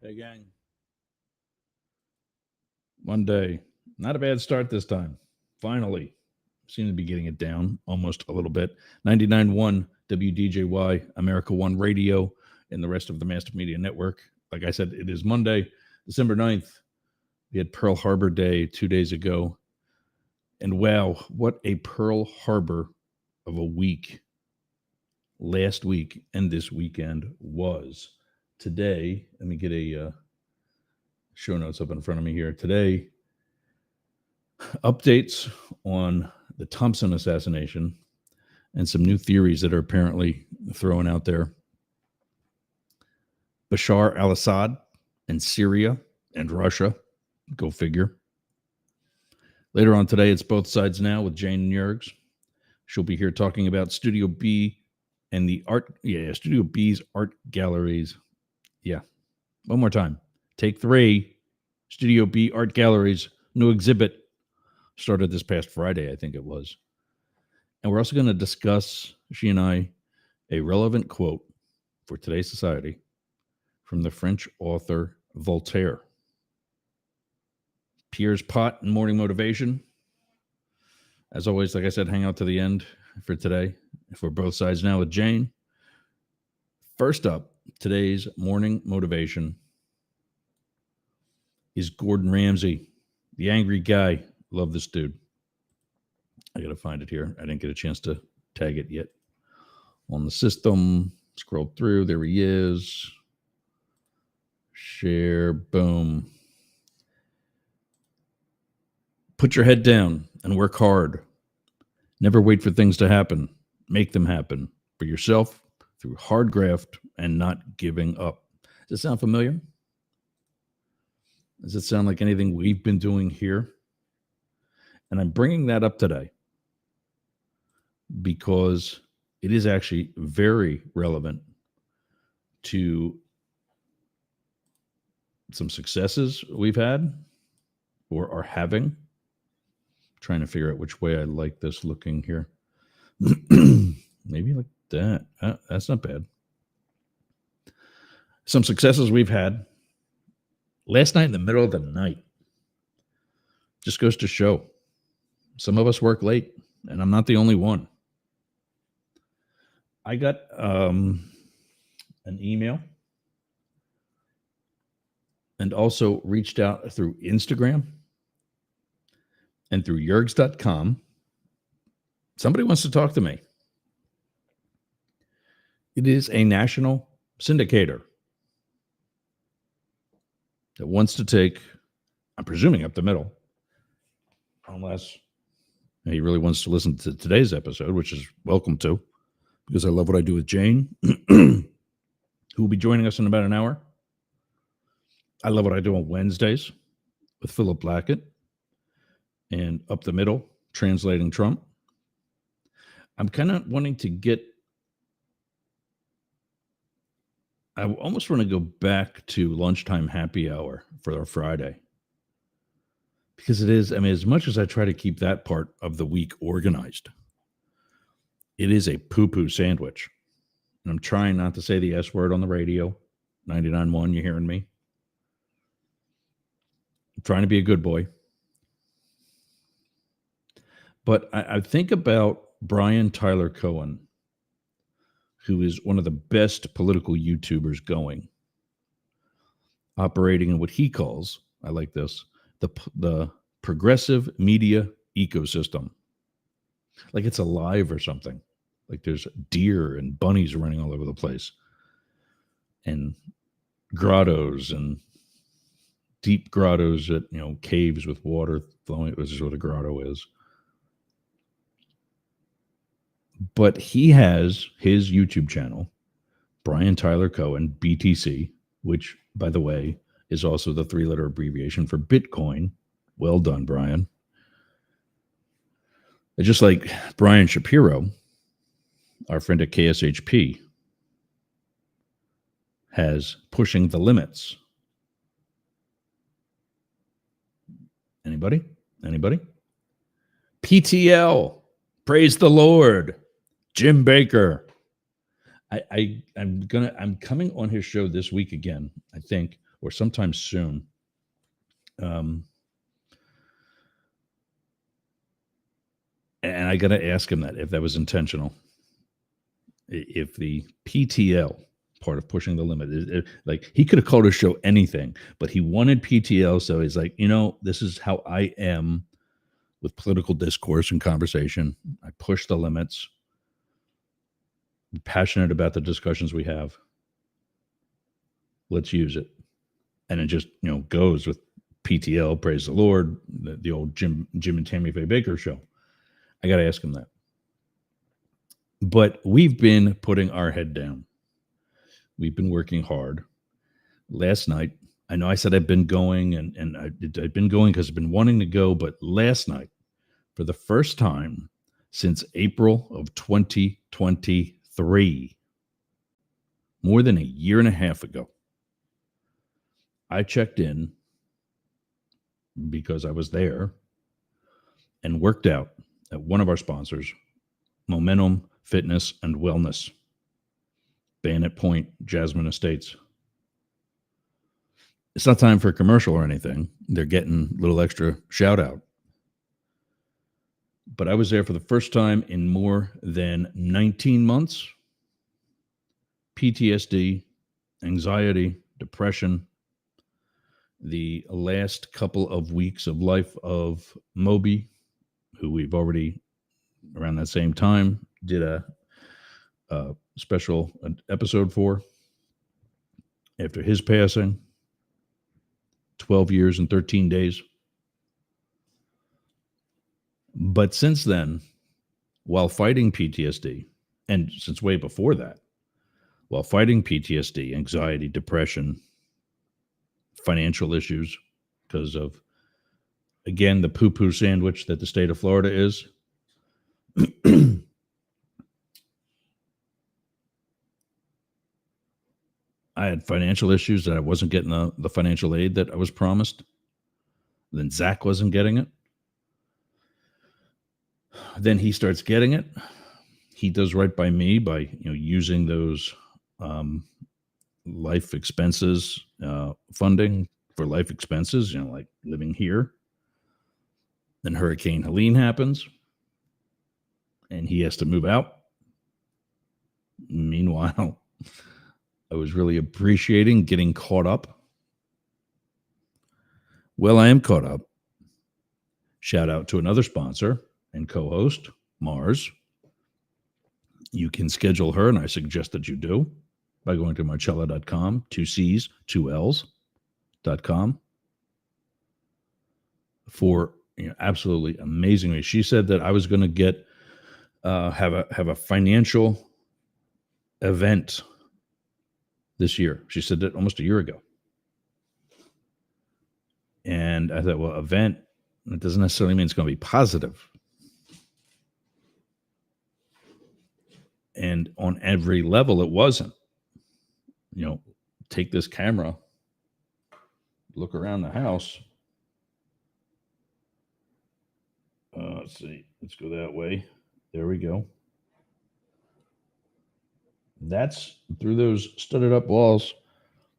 Hey, gang. Monday. Not a bad start this time. Finally. Seem to be getting it down almost a little bit. 99.1 WDJY, America One Radio, and the rest of the Master Media Network. Like I said, it is Monday, December 9th. We had Pearl Harbor Day 2 days ago. And wow, what a Pearl Harbor of a week last week and this weekend was. Today, let me get a show notes up in front of me here. Today, updates on the Thompson assassination and some new theories that are apparently thrown out there. Bashar al-Assad and Syria and Russia. Go figure. Later on today, it's Both Sides Now with Jane Yergs. She'll be here talking about Studio B and the art. Yeah, Studio B's art galleries. Yeah. One more time. Take 3. Studio B art galleries. New exhibit. Started this past Friday, I think it was. And we're also going to discuss, she and I, a relevant quote for today's society from the French author Voltaire. Pierre's Pot and Morning Motivation. As always, like I said, hang out to the end for today. For Both Sides Now with Jane. First up, today's morning motivation is Gordon Ramsay, the angry guy. Love this dude. I got to find it here. I didn't get a chance to tag it yet on the system. Scroll through. There he is. Share. Boom. Put your head down and work hard. Never wait for things to happen. Make them happen for yourself through hard graft and not giving up. Does it sound familiar? Does it sound like anything we've been doing here? And I'm bringing that up today because it is actually very relevant to some successes we've had or are having. Trying to figure out which way I like this looking here. Maybe like that. That's not bad. Some successes we've had. Last night in the middle of the night. Just goes to show. Some of us work late, and I'm not the only one. I got an email and also reached out through Instagram and through yergs.com. Somebody wants to talk to me. It is a national syndicator that wants to take, I'm presuming, up the middle, unless he really wants to listen to today's episode, which is welcome to, because I love what I do with Jane, who will be joining us in about an hour. I love what I do on Wednesdays with Philip Blackett and Up the Middle, translating Trump. I'm kind of wanting to get, I almost want to go back to lunchtime happy hour for our Friday. Because it is, I mean, as much as I try to keep that part of the week organized, it is a poo-poo sandwich. And I'm trying not to say the S word on the radio. 99.1, you hearing me? I'm trying to be a good boy. But I think about Brian Tyler Cohen, who is one of the best political YouTubers going, operating in what he calls, I like this, the progressive media ecosystem. Like it's alive or something. Like there's deer and bunnies running all over the place. And grottos and deep grottos at, caves with water flowing. This is what a grotto is. But he has his YouTube channel, Brian Tyler Cohen, BTC, which, by the way, is also the 3-letter abbreviation for Bitcoin. Well done, Brian. And just like Brian Shapiro, our friend at KSHP, has Pushing the Limits. Anybody? PTL, praise the Lord. Jim Baker. I'm coming on his show this week again, I think. or sometime soon. And I got to ask him that, if that was intentional. If the PTL part of pushing the limit, like, he could have called his show anything, but he wanted PTL. So he's like, this is how I am with political discourse and conversation. I push the limits. I'm passionate about the discussions we have. Let's use it. And it just, goes with PTL, praise the Lord, the old Jim and Tammy Faye Baker show. I got to ask him that. But we've been putting our head down. We've been working hard. Last night, I know I said I've been going, and I've been going because I've been wanting to go, but last night, for the first time since April of 2023, more than a year and a half ago, I checked in because I was there and worked out at one of our sponsors, Momentum Fitness and Wellness, Bayonet Point, Jasmine Estates. It's not time for a commercial or anything. They're getting a little extra shout out. But I was there for the first time in more than 19 months. PTSD, anxiety, depression, the last couple of weeks of life of Moby, who we've already, around that same time, did a special episode for. After his passing, 12 years and 13 days. But since then, while fighting PTSD, and since way before that, while fighting PTSD, anxiety, depression, financial issues, because of, again, the poo-poo sandwich that the state of Florida is, I had financial issues that I wasn't getting the financial aid that I was promised. Then Zach wasn't getting it. Then he starts getting it. He does right by me by using those life expenses, funding for life expenses, like living here. Then Hurricane Helene happens, and he has to move out. Meanwhile, I was really appreciating getting caught up. Well, I am caught up. Shout out to another sponsor and co-host, Mars. You can schedule her, and I suggest that you do, by going to marcella.com, 2 C's, 2 L's.com, for absolutely amazing. She said that I was going to get have a financial event this year. She said that almost a year ago. And I thought, well, event, it doesn't necessarily mean it's going to be positive. And on every level, it wasn't. Take this camera, look around the house. Let's see. Let's go that way. There we go. That's through those studded up walls.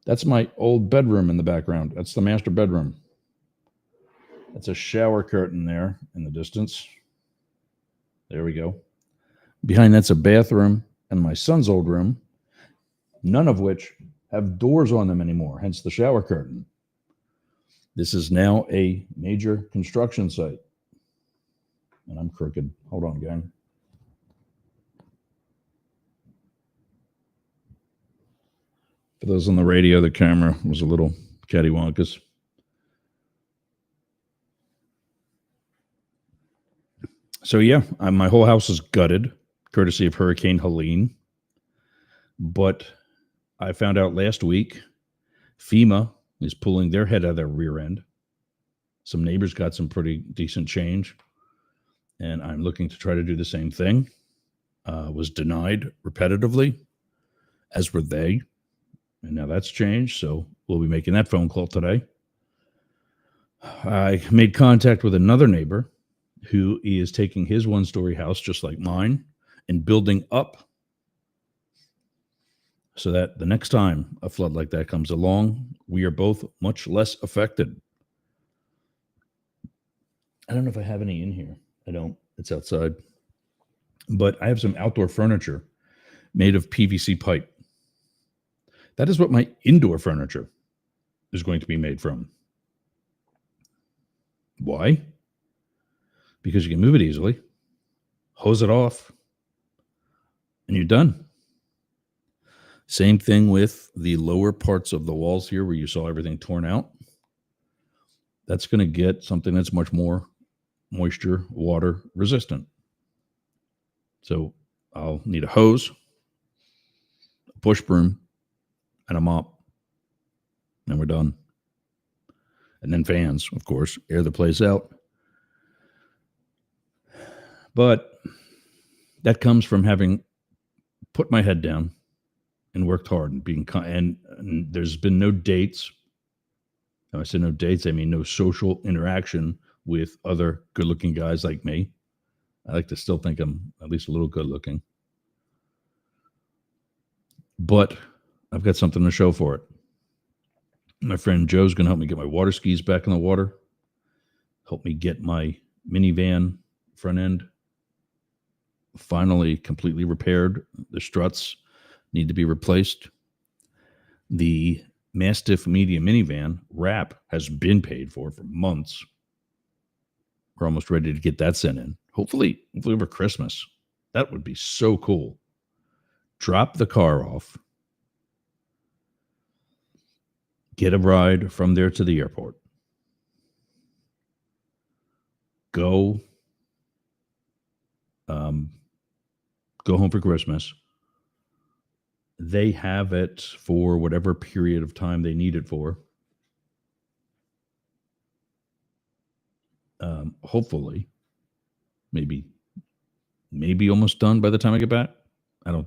That's my old bedroom in the background. That's the master bedroom. That's a shower curtain there in the distance. There we go. Behind that's a bathroom and my son's old room, none of which have doors on them anymore, hence the shower curtain. This is now a major construction site. And I'm crooked. Hold on, gang. For those on the radio, the camera was a little cattywampus. So yeah, my whole house is gutted, courtesy of Hurricane Helene. But I found out last week, FEMA is pulling their head out of their rear end. Some neighbors got some pretty decent change, and I'm looking to try to do the same thing. Was denied repetitively, as were they. And now that's changed, so we'll be making that phone call today. I made contact with another neighbor who is taking his one-story house, just like mine, and building up so that the next time a flood like that comes along, we are both much less affected. I don't know if I have any in here. I don't. It's outside. But I have some outdoor furniture made of PVC pipe. That is what my indoor furniture is going to be made from. Why? Because you can move it easily, hose it off, and you're done. Same thing with the lower parts of the walls here where you saw everything torn out. That's going to get something that's much more moisture, water resistant. So I'll need a hose, a push broom, and a mop. And we're done. And then fans, of course, air the place out. But that comes from having put my head down and worked hard and being and there's been no dates. When I say no dates, I mean no social interaction with other good-looking guys like me. I like to still think I'm at least a little good-looking. But I've got something to show for it. My friend Joe's going to help me get my water skis back in the water, help me get my minivan front end finally completely repaired. The struts need to be replaced. The Mastiff Media minivan wrap has been paid for months. We're almost ready to get that sent in. Hopefully over Christmas. That would be so cool. Drop the car off. Get a ride from there to the airport. Go home for Christmas. They have it for whatever period of time they need it for. Hopefully, maybe almost done by the time I get back. I'm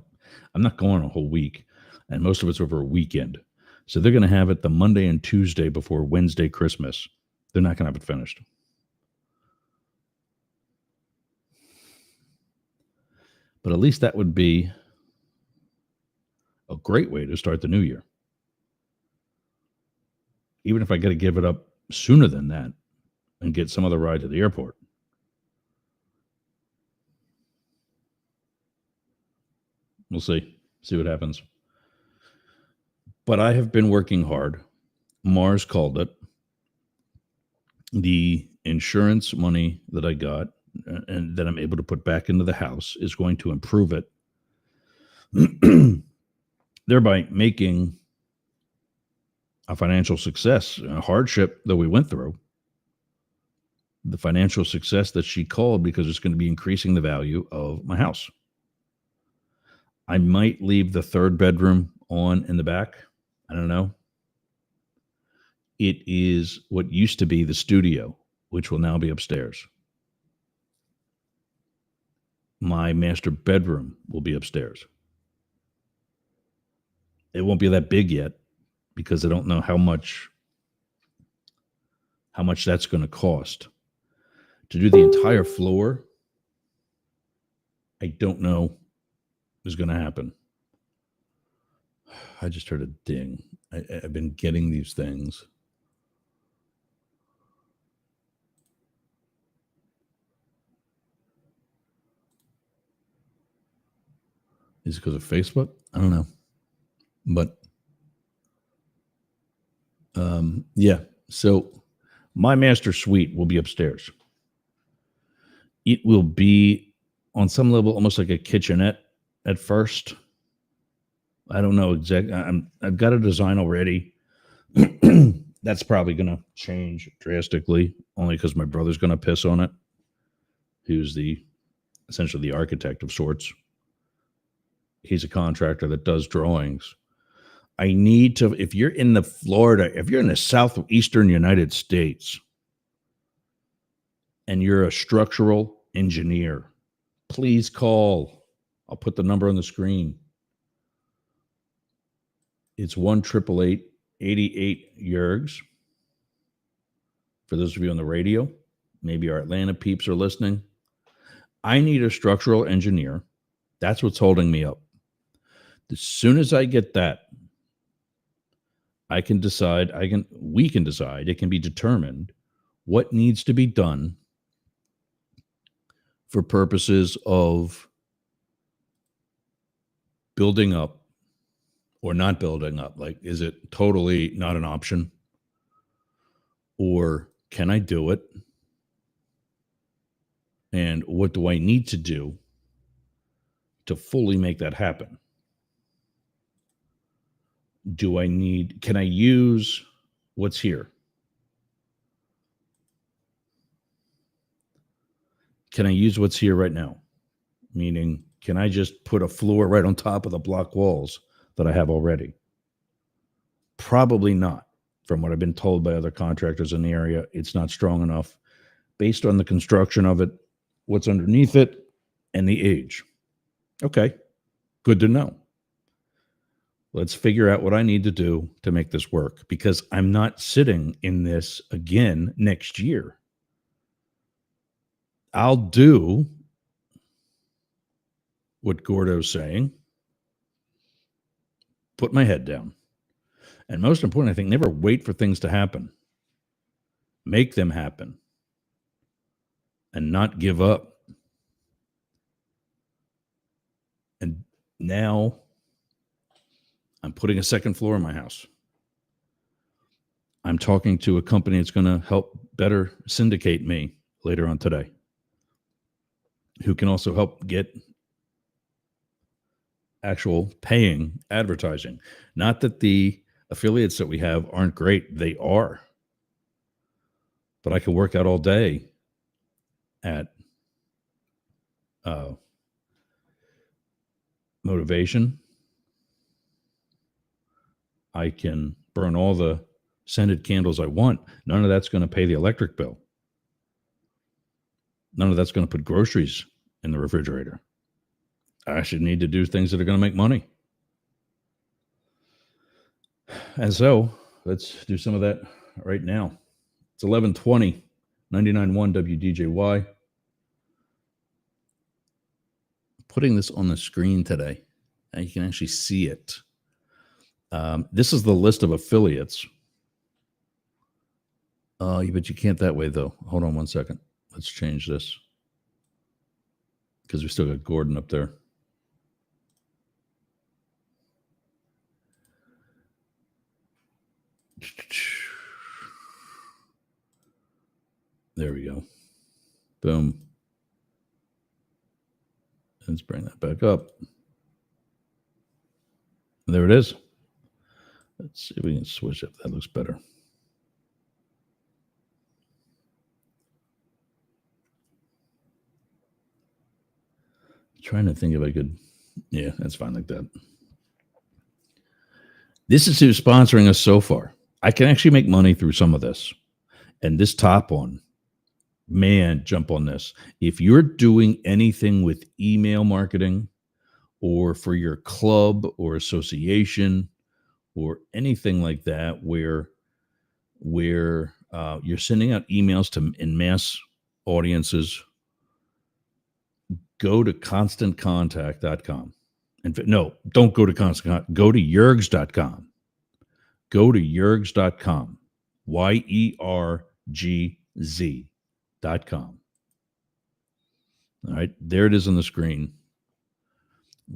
not going a whole week, and most of it's over a weekend. So they're going to have it the Monday and Tuesday before Wednesday Christmas. They're not going to have it finished. But at least that would be a great way to start the new year. Even if I got to give it up sooner than that and get some other ride to the airport. We'll see what happens. But I have been working hard. Mars called it. The insurance money that I got and that I'm able to put back into the house is going to improve it, thereby making a financial success, a hardship that we went through, the financial success that she called, because it's going to be increasing the value of my house. I might leave the third bedroom on in the back. I don't know. It is what used to be the studio, which will now be upstairs. My master bedroom will be upstairs. It won't be that big yet because I don't know how much that's going to cost. To do the entire floor, I don't know is going to happen. I just heard a ding. I've been getting these things. Is it because of Facebook? I don't know. But yeah. So my master suite will be upstairs. It will be on some level almost like a kitchenette at first. I don't know exactly. I've got a design already. That's probably going to change drastically, only because my brother's going to piss on it, who's essentially the architect of sorts. He's a contractor that does drawings. I need to, if you're in the southeastern United States, and you're a structural engineer, please call. I'll put the number on the screen. It's 1-888-88-YERGS. For those of you on the radio, maybe our Atlanta peeps are listening. I need a structural engineer. That's what's holding me up. As soon as I get that, we can decide, it can be determined what needs to be done for purposes of building up or not building up. Like, is it totally not an option? Or can I do it? And what do I need to do to fully make that happen? Can I use what's here? Can I use what's here right now? Meaning, can I just put a floor right on top of the block walls that I have already? Probably not. From what I've been told by other contractors in the area, it's not strong enough based on the construction of it, what's underneath it, and the age. Okay, good to know. Let's figure out what I need to do to make this work, because I'm not sitting in this again next year. I'll do what Gordo's saying, put my head down. And most important, I think, never wait for things to happen. Make them happen. And not give up. And now I'm putting a second floor in my house. I'm talking to a company that's going to help better syndicate me later on today, who can also help get actual paying advertising. Not that the affiliates that we have aren't great. They are. But I can work out all day at motivation. I can burn all the scented candles I want. None of that's going to pay the electric bill. None of that's going to put groceries in the refrigerator. I should need to do things that are going to make money. And so let's do some of that right now. It's 11:20, 99.1 WDJY. Putting this on the screen today, and you can actually see it. This is the list of affiliates. But you can't that way, though. Hold on one second. Let's change this, because we still got Gordon up there. There we go. Boom. Let's bring that back up. There it is. Let's see if we can switch it. That looks better. Trying to think if I could. Yeah, that's fine like that. This is who's sponsoring us so far. I can actually make money through some of this. And this top one, man, jump on this. If you're doing anything with email marketing, or for your club or association or anything like that, where you're sending out emails to in mass audiences, go to constantcontact.com. And no, don't go to Constant. Go to yergs.com. Go to yergs.com. YERGZ.com. All right, there it is on the screen.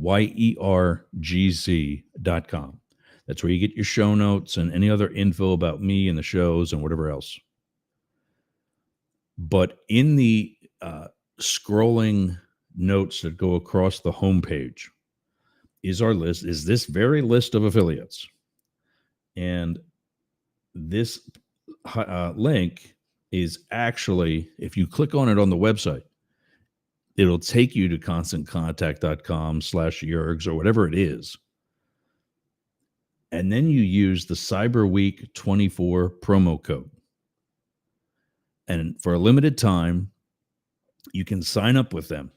YERGZ.com. That's where you get your show notes and any other info about me and the shows and whatever else. But in the scrolling notes that go across the homepage is our list, is this very list of affiliates. And this link is actually, if you click on it on the website, it'll take you to constantcontact.com/yergs or whatever it is. And then you use the Cyber Week 24 promo code. And for a limited time, you can sign up with them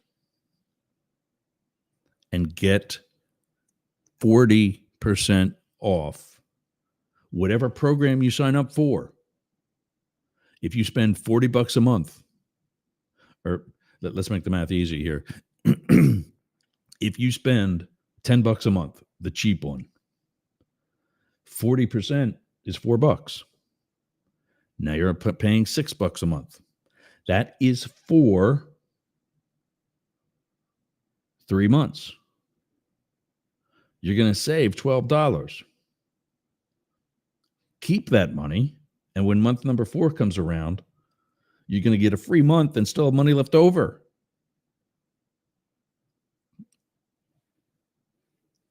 and get 40% off whatever program you sign up for. If you spend $40 a month, or let's make the math easy here. If you spend $10 a month, the cheap one. 40% is $4. Now you're paying $6 a month. That is for 3 months. You're going to save $12. Keep that money, and when month number 4 comes around, you're going to get a free month and still have money left over.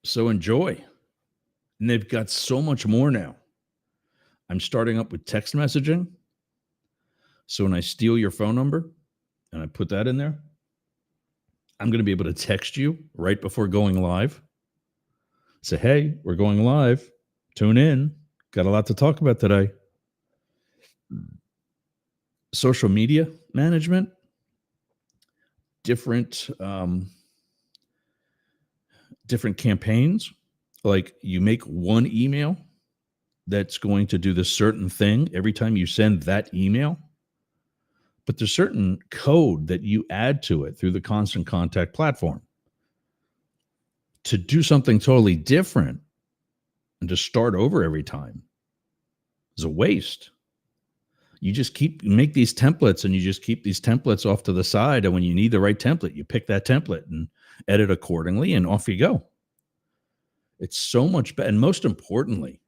So enjoy. And they've got so much more now. I'm starting up with text messaging. So when I steal your phone number and I put that in there, I'm going to be able to text you right before going live. Say, hey, we're going live. Tune in. Got a lot to talk about today. Social media management, different campaigns. Like you make one email that's going to do this certain thing every time you send that email. But there's certain code that you add to it through the Constant Contact platform. To do something totally different and to start over every time is a waste. You just make these templates, and you just keep these templates off to the side. And when you need the right template, you pick that template and edit accordingly, and off you go. It's so much better. And most importantly,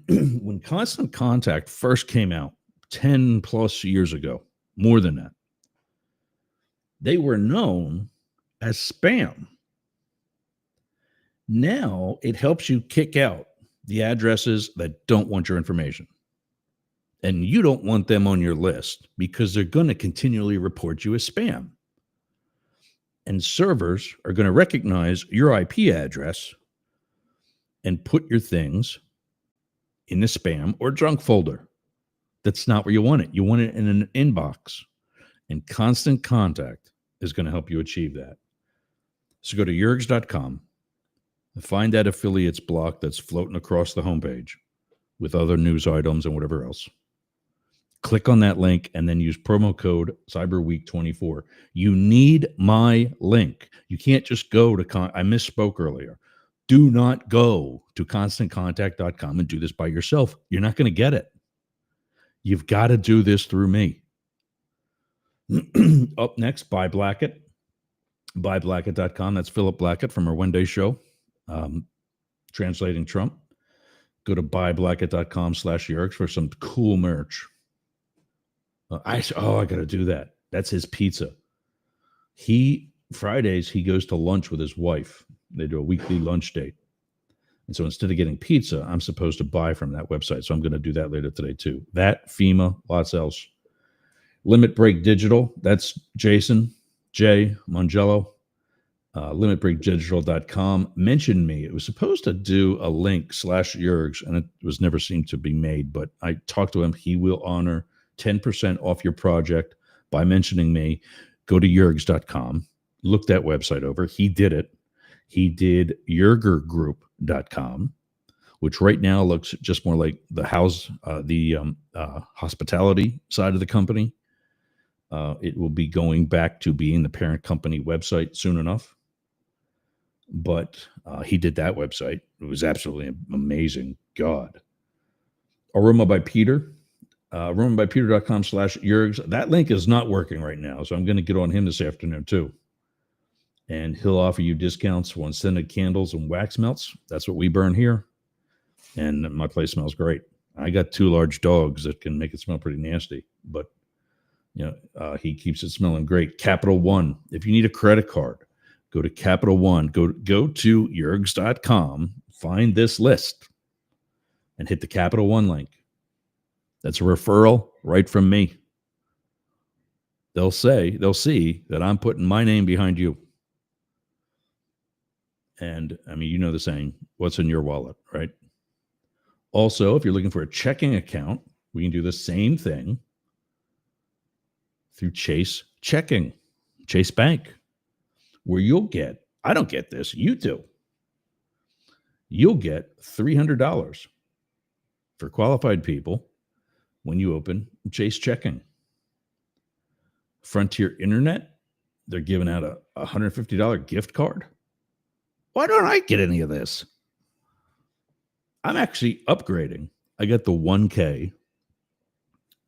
when Constant Contact first came out 10 plus years ago, more than that, they were known as spam. Now it helps you kick out the addresses that don't want your information. And you don't want them on your list because they're going to continually report you as spam. And servers are going to recognize your IP address and put your things in the spam or junk folder. That's not where you want it. You want it in an inbox. And Constant Contact is going to help you achieve that. So go to yergs.com and find that affiliates block that's floating across the homepage with other news items and whatever else. Click on that link and then use promo code CyberWeek24. You need my link. You can't just go to, I misspoke earlier. Do not go to constantcontact.com and do this by yourself. You're not going to get it. You've got to do this through me. Up next, Buy Blackett. BuyBlackett.com. That's Philip Blackett from our one-day show, translating Trump. Go to buyblackett.com/Yerks for some cool merch. I got to do that. That's his pizza. Fridays, he goes to lunch with his wife. They do a weekly lunch date. And so instead of getting pizza, I'm supposed to buy from that website. So I'm going to do that later today too. That, FEMA, lots else. Limit Break Digital. That's Jason J. Mongello. Limitbreakdigital.com. Mention me. It was supposed to do a link /Yergs, and it was never seemed to be made. But I talked to him. He will honor 10% off your project by mentioning me. Go to yergs.com. Look that website over. He did it. He did yergergroup.com, which right now looks just more like the hospitality side of the company. It will be going back to being the parent company website soon enough. But he did that website. It was absolutely amazing. God. Aroma by Peter. aromabypeter.com/Yergs. That link is not working right now, so I'm going to get on him this afternoon too. And he'll offer you discounts on scented candles and wax melts. That's what we burn here. And my place smells great. I got 2 large dogs that can make it smell pretty nasty, but he keeps it smelling great. Capital One. If you need a credit card, go to Capital One. Go to yergs.com, find this list, and hit the Capital One link. That's a referral right from me. They'll see that I'm putting my name behind you. And I mean, you know the saying, what's in your wallet, right? Also, if you're looking for a checking account, we can do the same thing through Chase Checking, Chase Bank, where I don't get this, you do. You'll get $300 for qualified people when you open Chase Checking. Frontier Internet, they're giving out a $150 gift card. Why don't I get any of this? I'm actually upgrading. I get the 1K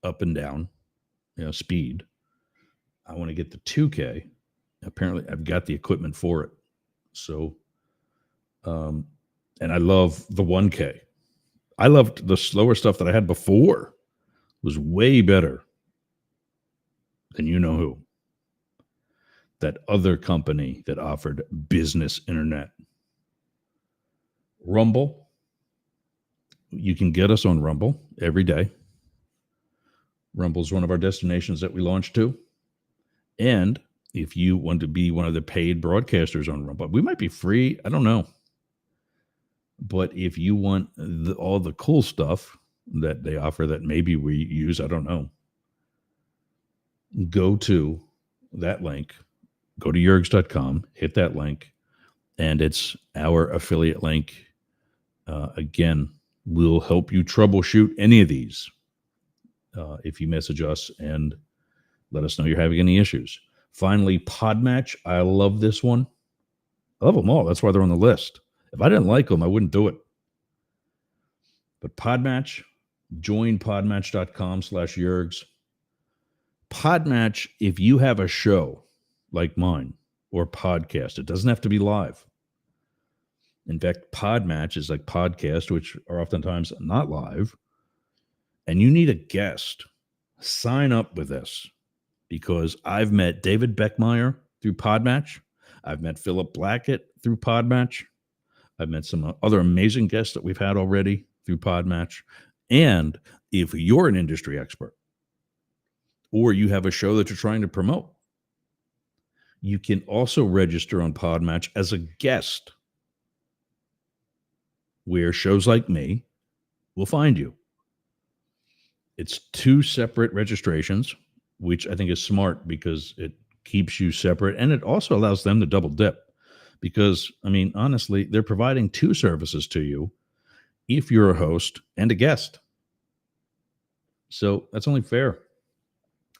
up and down, speed. I want to get the 2K. Apparently, I've got the equipment for it. So, and I love the 1K. I loved the slower stuff that I had before. It was way better than you know who. That other company that offered business internet. Rumble. You can get us on Rumble every day. Rumble is one of our destinations that we launched to. And if you want to be one of the paid broadcasters on Rumble, we might be free. I don't know. But if you want all the cool stuff that they offer that maybe we use, I don't know. Go to that link. Go to yergs.com, hit that link, and it's our affiliate link. Again, we'll help you troubleshoot any of these if you message us and let us know you're having any issues. Finally, Podmatch. I love this one. I love them all. That's why they're on the list. If I didn't like them, I wouldn't do it. But Podmatch, join podmatch.com/Yergs. Podmatch, if you have a show like mine or podcast, it doesn't have to be live. In fact, Podmatch is like podcasts, which are oftentimes not live. And you need a guest. Sign up with this because I've met David Beckmeyer through Podmatch. I've met Philip Blackett through Podmatch. I've met some other amazing guests that we've had already through Podmatch. And if you're an industry expert or you have a show that you're trying to promote, you can also register on Podmatch as a guest where shows like me will find you. It's 2 separate registrations, which I think is smart because it keeps you separate and it also allows them to double dip. Because, I mean, honestly, they're providing 2 services to you if you're a host and a guest. So that's only fair.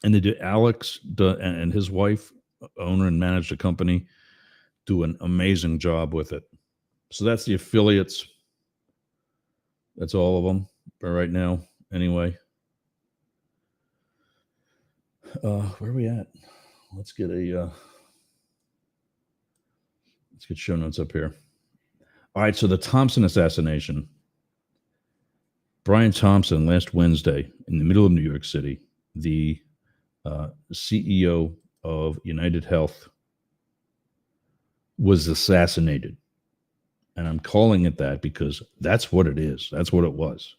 And they do. Alex and his wife, owner and manage the company, do an amazing job with it. So that's the affiliates. That's all of them for right now. Anyway, where are we at? Let's get show notes up here. All right, so the Thompson assassination. Brian Thompson, last Wednesday, in the middle of New York City, the CEO of United Health was assassinated. And I'm calling it that because that's what it is. That's what it was.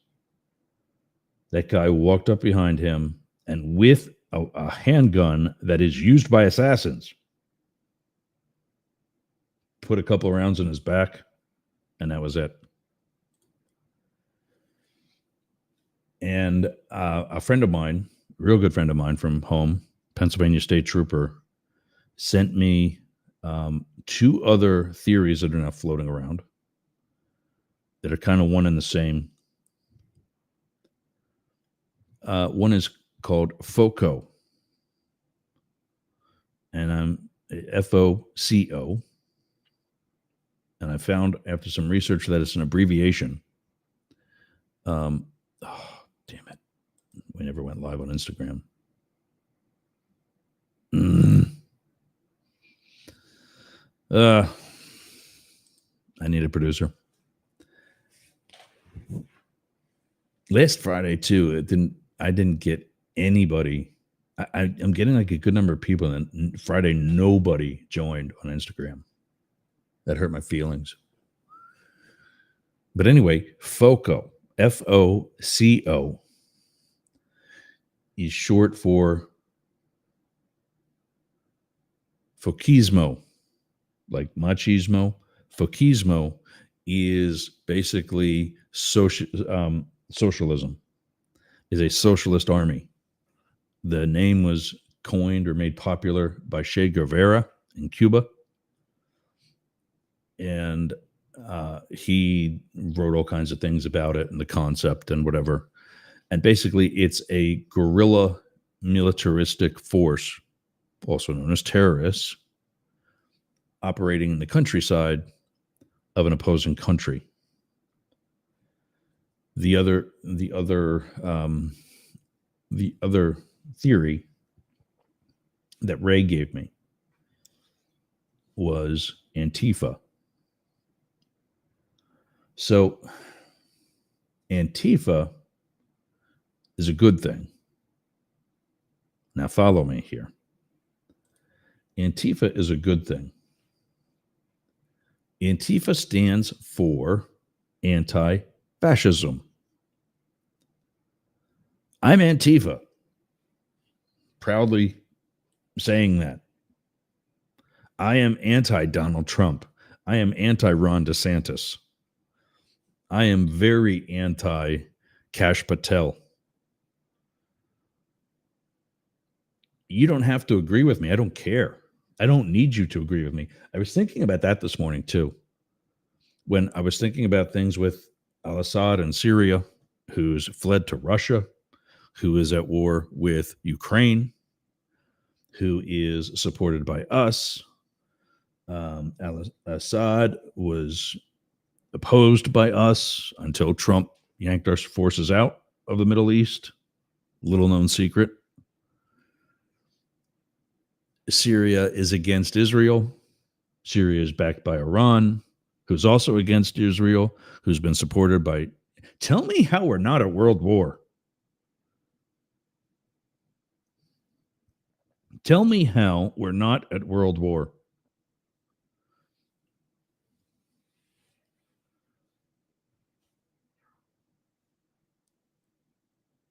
That guy walked up behind him and with a handgun that is used by assassins, put a couple of rounds in his back, and that was it. And a friend of mine, a real good friend of mine from home, Pennsylvania State Trooper, sent me 2 other theories that are now floating around that are kind of one and the same. One is called FOCO, and I'm FOCO. And I found after some research that it's an abbreviation. Damn it. We never went live on Instagram. I need a producer. Last Friday too, I didn't get anybody. I'm getting like a good number of people, and Friday nobody joined on Instagram. That hurt my feelings. But anyway, FOCO, FOCO, is short for Fochismo, like machismo. Fochismo is basically socialism, is a socialist army. The name was coined or made popular by Che Guevara in Cuba. And he wrote all kinds of things about it and the concept and whatever. And basically, it's a guerrilla militaristic force, also known as terrorists, operating in the countryside of an opposing country. The other theory that Ray gave me was Antifa. So Antifa is a good thing. Now follow me here. Antifa is a good thing. Antifa stands for anti-fascism. I'm Antifa. Proudly saying that. I am anti-Donald Trump. I am anti-Ron DeSantis. I am very anti-Kash Patel. You don't have to agree with me. I don't care. I don't need you to agree with me. I was thinking about that this morning, too. When I was thinking about things with al-Assad in Syria, who's fled to Russia, who is at war with Ukraine, who is supported by us. Al-Assad was opposed by us until Trump yanked our forces out of the Middle East. Little known secret. Syria is against Israel. Syria is backed by Iran, who's also against Israel, who's been supported by... Tell me how we're not at world war. Tell me how we're not at world war.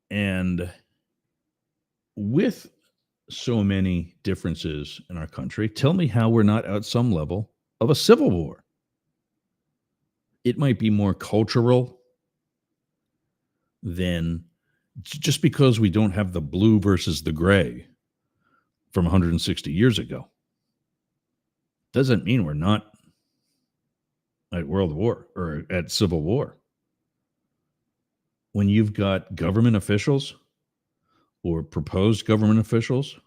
And with so many differences in our country, tell me how we're not at some level of a civil war. It might be more cultural than just because we don't have the blue versus the gray from 160 years ago. Doesn't mean we're not at world war or at civil war. When you've got government officials or proposed government officials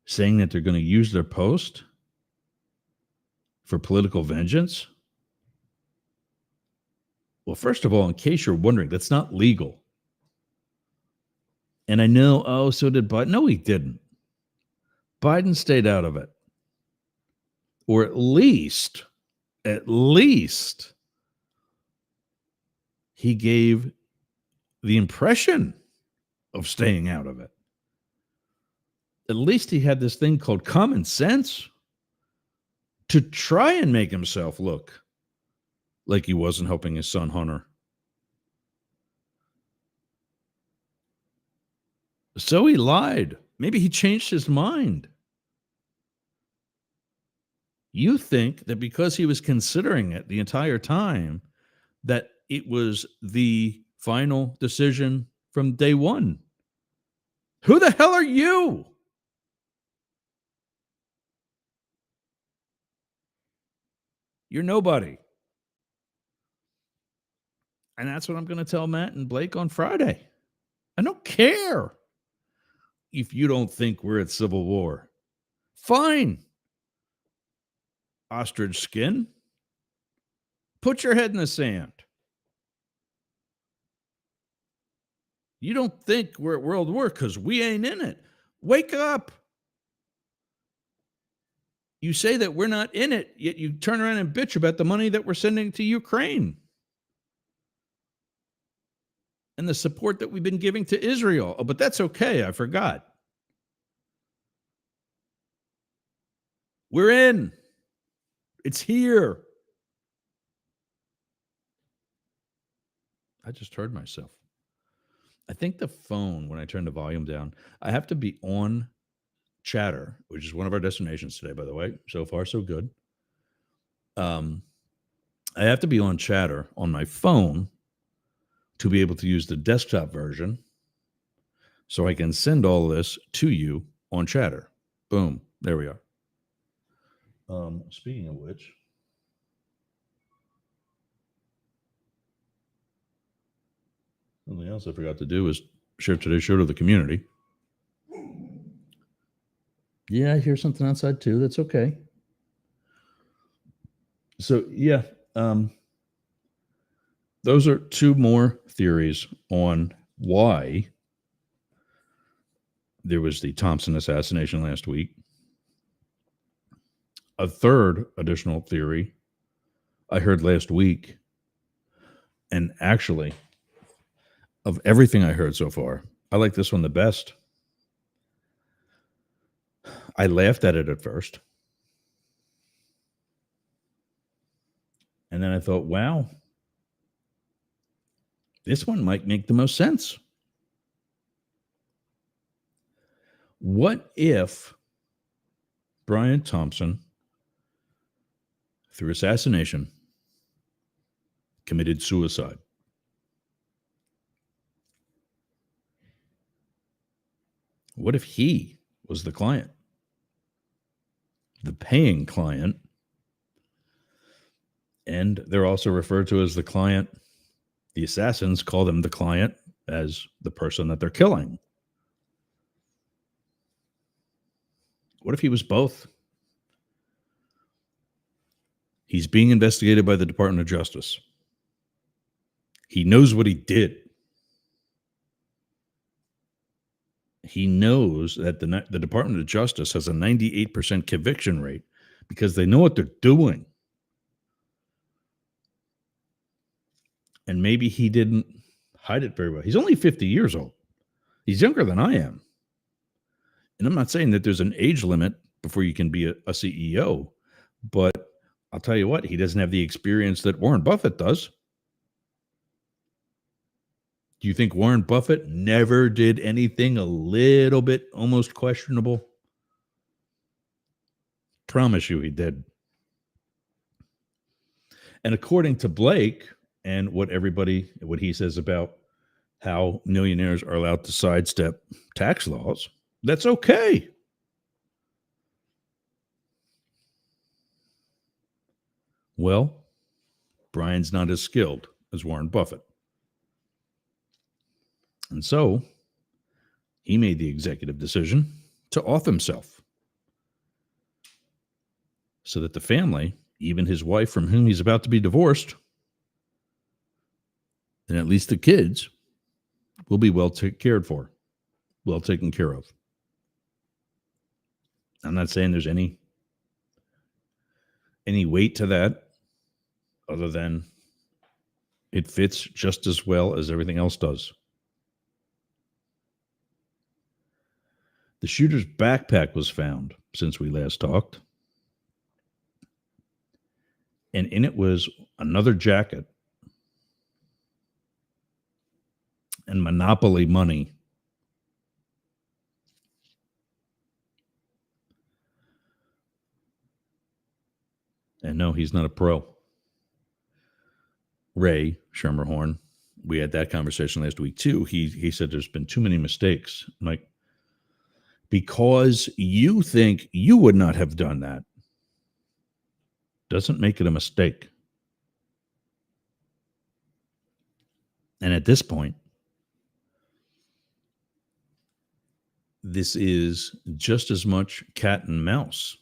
saying that they're going to use their post for political vengeance. Well, first of all, in case you're wondering, that's not legal. And I know, so did Biden. No, he didn't. Biden stayed out of it. Or at least, he gave the impression of staying out of it. At least he had this thing called common sense to try and make himself look like he wasn't helping his son Hunter. So he lied. Maybe he changed his mind. You think that because he was considering it the entire time, that it was the final decision from day one. Who the hell are you? You're nobody. And that's what I'm going to tell Matt and Blake on Friday. I don't care if you don't think we're at civil war. Fine. Ostrich skin. Put your head in the sand. You don't think we're at world war because we ain't in it. Wake up. You say that we're not in it, yet you turn around and bitch about the money that we're sending to Ukraine and the support that we've been giving to Israel. Oh, but that's okay. I forgot. We're in. It's here. I just heard myself. I think the phone, when I turn the volume down, I have to be on Chatter, which is one of our destinations today, by the way. So far, so good. I have to be on Chatter on my phone to be able to use the desktop version so I can send all this to you on Chatter. Boom. There we are. Speaking of which, something else I forgot to do is share today's show to the community. Yeah, I hear something outside too. That's okay. So yeah, um, those are two more theories on why there was the Thompson assassination last week. A third additional theory I heard last week, and actually, of everything I heard so far, I like this one the best. I laughed at it at first, and then I thought, wow, this one might make the most sense. What if Brian Thompson, through assassination, committed suicide? What if he was the client, the paying client, and they're also referred to as the client? The assassins call them the client as the person that they're killing. What if he was both? He's being investigated by the Department of Justice. He knows what he did. He knows that the Department of Justice has a 98% conviction rate because they know what they're doing. And maybe he didn't hide it very well. He's only 50 years old. He's younger than I am. And I'm not saying that there's an age limit before you can be a CEO, but I'll tell you what, he doesn't have the experience that Warren Buffett does. Do you think Warren Buffett never did anything a little bit almost questionable? Promise you he did. And according to Blake and what he says about how millionaires are allowed to sidestep tax laws, that's okay. Well, Brian's not as skilled as Warren Buffett. And so he made the executive decision to off himself so that the family, even his wife from whom he's about to be divorced, and at least the kids, will be well cared for, well taken care of. I'm not saying there's any weight to that other than it fits just as well as everything else does. The shooter's backpack was found since we last talked. And in it was another jacket and Monopoly money. And no, he's not a pro. Ray Schermerhorn, we had that conversation last week too. He said there's been too many mistakes. I'm like, because you think you would not have done that doesn't make it a mistake. And at this point, this is just as much cat and mouse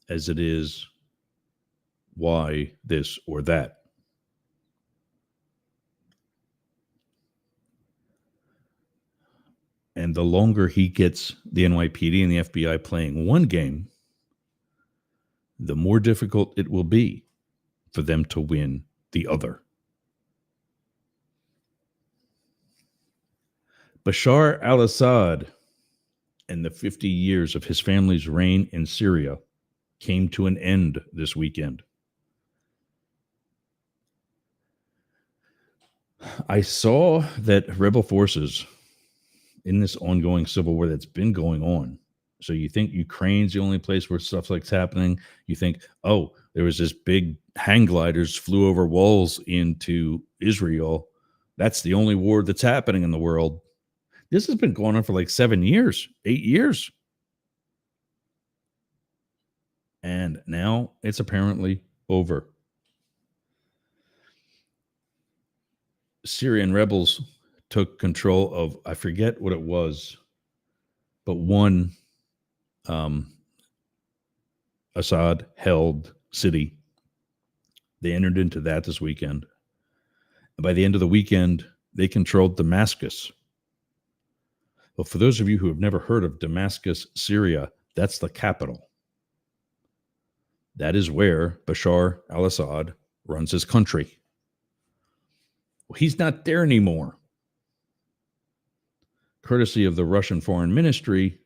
as it is why this or that. And the longer he gets the NYPD and the FBI playing one game, the more difficult it will be for them to win the other. Bashar al-Assad and the 50 years of his family's reign in Syria came to an end this weekend. I saw that rebel forces in this ongoing civil war that's been going on. So you think Ukraine's the only place where stuff like's happening? You think, oh, there was this big hang gliders flew over walls into Israel. That's the only war that's happening in the world. This has been going on for like 7 years, 8 years. And now it's apparently over. Syrian rebels took control of, I forget what it was, but one Assad held city. They entered into that this weekend. And by the end of the weekend, they controlled Damascus. Well, for those of you who have never heard of Damascus, Syria, that's the capital. That is where Bashar al-Assad runs his country. Well, he's not there anymore. Courtesy of the Russian Foreign Ministry,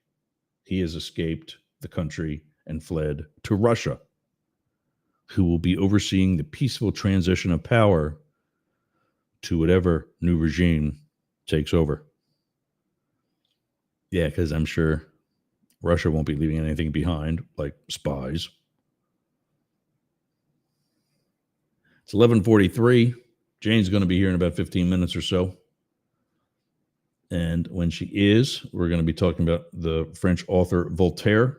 he has escaped the country and fled to Russia, who will be overseeing the peaceful transition of power to whatever new regime takes over. Yeah, because I'm sure Russia won't be leaving anything behind, like spies. It's 11:43. Jane's going to be here in about 15 minutes or so. And when she is, we're going to be talking about the French author Voltaire,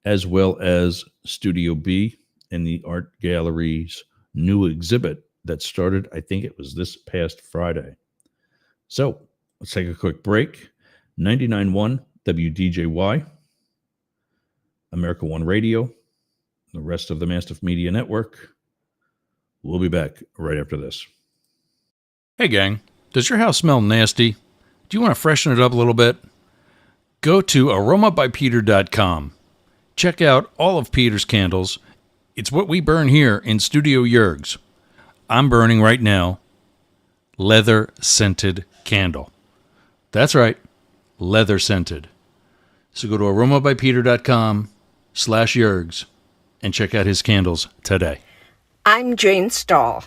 as well as Studio B and the art gallery's new exhibit that started, I think it was this past Friday. So let's take a quick break. 99.1 WDJY, America One Radio, the rest of the Mastiff Media Network. We'll be back right after this. Hey gang, does your house smell nasty? Do you want to freshen it up a little bit? Go to aromabypeter.com. Check out all of Peter's candles. It's what we burn here in Studio Yergs. I'm burning right now leather scented candle. That's right, leather scented. So go to aromabypeter.com/Yergs and check out his candles today. I'm Jane Stahl,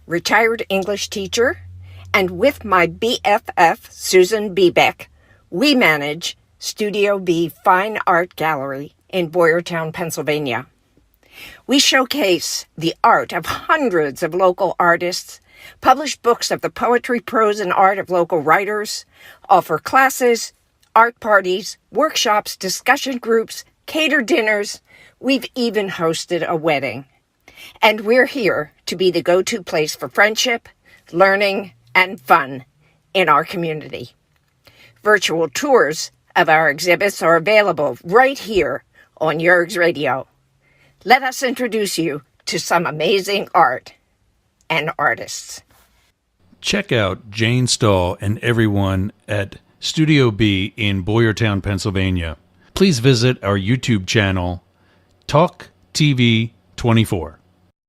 retired English teacher, and with my BFF, Susan Bebeck, we manage Studio B Fine Art Gallery in Boyertown, Pennsylvania. We showcase the art of hundreds of local artists, publish books of the poetry, prose, and art of local writers, offer classes, art parties, workshops, discussion groups, cater dinners. We've even hosted a wedding. And we're here to be the go-to place for friendship, learning, and fun in our community. Virtual tours of our exhibits are available right here on Yergs Radio. Let us introduce you to some amazing art and artists. Check out Jane Stahl and everyone at Studio B in Boyertown, Pennsylvania. Please visit our YouTube channel, Talk TV 24.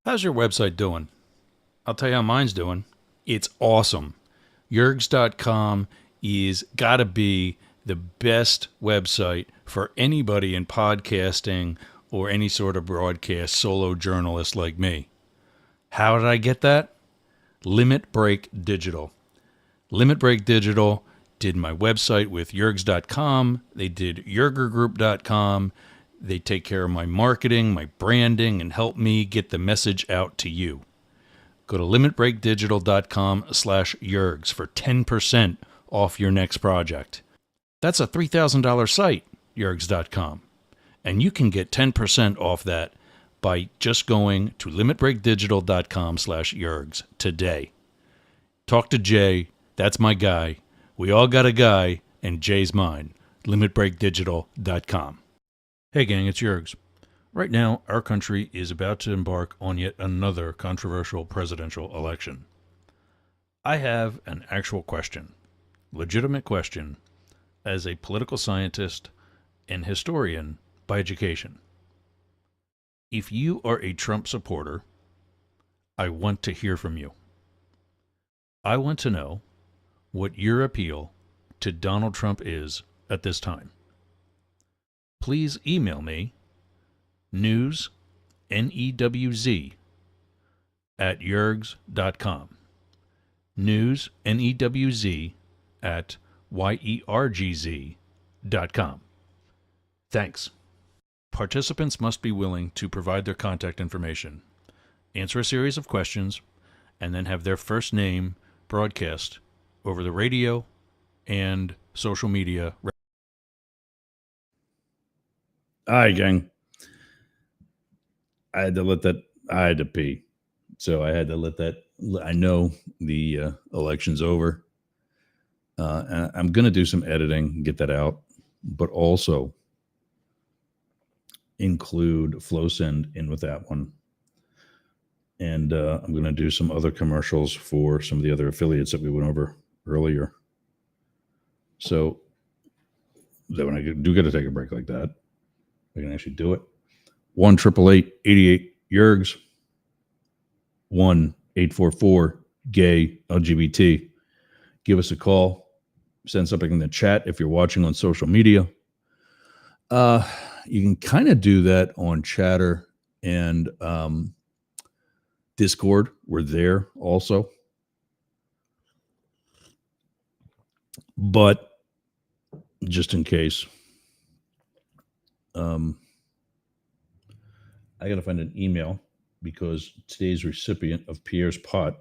How's your website doing? I'll tell you how mine's doing. It's awesome. Yergs.com is got to be the best website for anybody in podcasting or any sort of broadcast solo journalist like me. How did I get that? Limit Break Digital. Limit Break Digital did my website with Yergs.com. They did YergerGroup.com. They take care of my marketing, my branding, and help me get the message out to you. Go to limitbreakdigital.com/Yergs for 10% off your next project. That's a $3,000 site, Yergs.com. And you can get 10% off that by just going to limitbreakdigital.com/Yergs today. Talk to Jay. That's my guy. We all got a guy, and Jay's mine. limitbreakdigital.com. Hey gang, it's Yergs. Right now, our country is about to embark on yet another controversial presidential election. I have an actual question, legitimate question, as a political scientist and historian by education. If you are a Trump supporter, I want to hear from you. I want to know what your appeal to Donald Trump is at this time. Please email me news, N-E-W-Z, at yergs.com. News, N-E-W-Z, at YERGZ.com. Thanks. Participants must be willing to provide their contact information, answer a series of questions, and then have their first name broadcast over the radio and social media. Hi, gang. I had to pee. So I had to let that, I know the election's over. And I'm going to do some editing, get that out, but also include FlowSend in with that one. And I'm going to do some other commercials for some of the other affiliates that we went over earlier. So that when I do get to take a break like that, I can actually do it. 1-888-88-YERGS. 1-844-GAY LGBT. Give us a call. Send something in the chat if you're watching on social media. You can kind of do that on Chatter and Discord. We're there also. But just in case, I got to find an email because today's recipient of Pierre's pot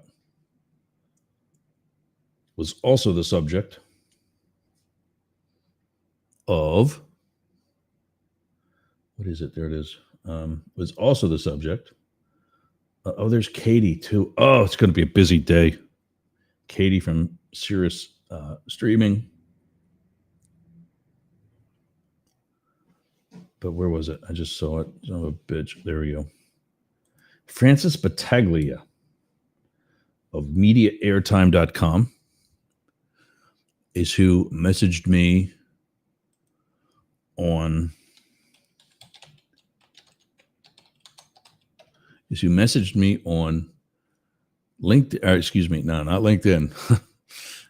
was also the subject of, what is it? There it is. Was also the subject. There's Katie too. Oh, it's going to be a busy day. Katie from Sirius Streaming. But where was it? I just saw it. Son of a bitch. There we go. Francis Battaglia of MediaAirtime.com is who messaged me on LinkedIn. Excuse me, no, not LinkedIn.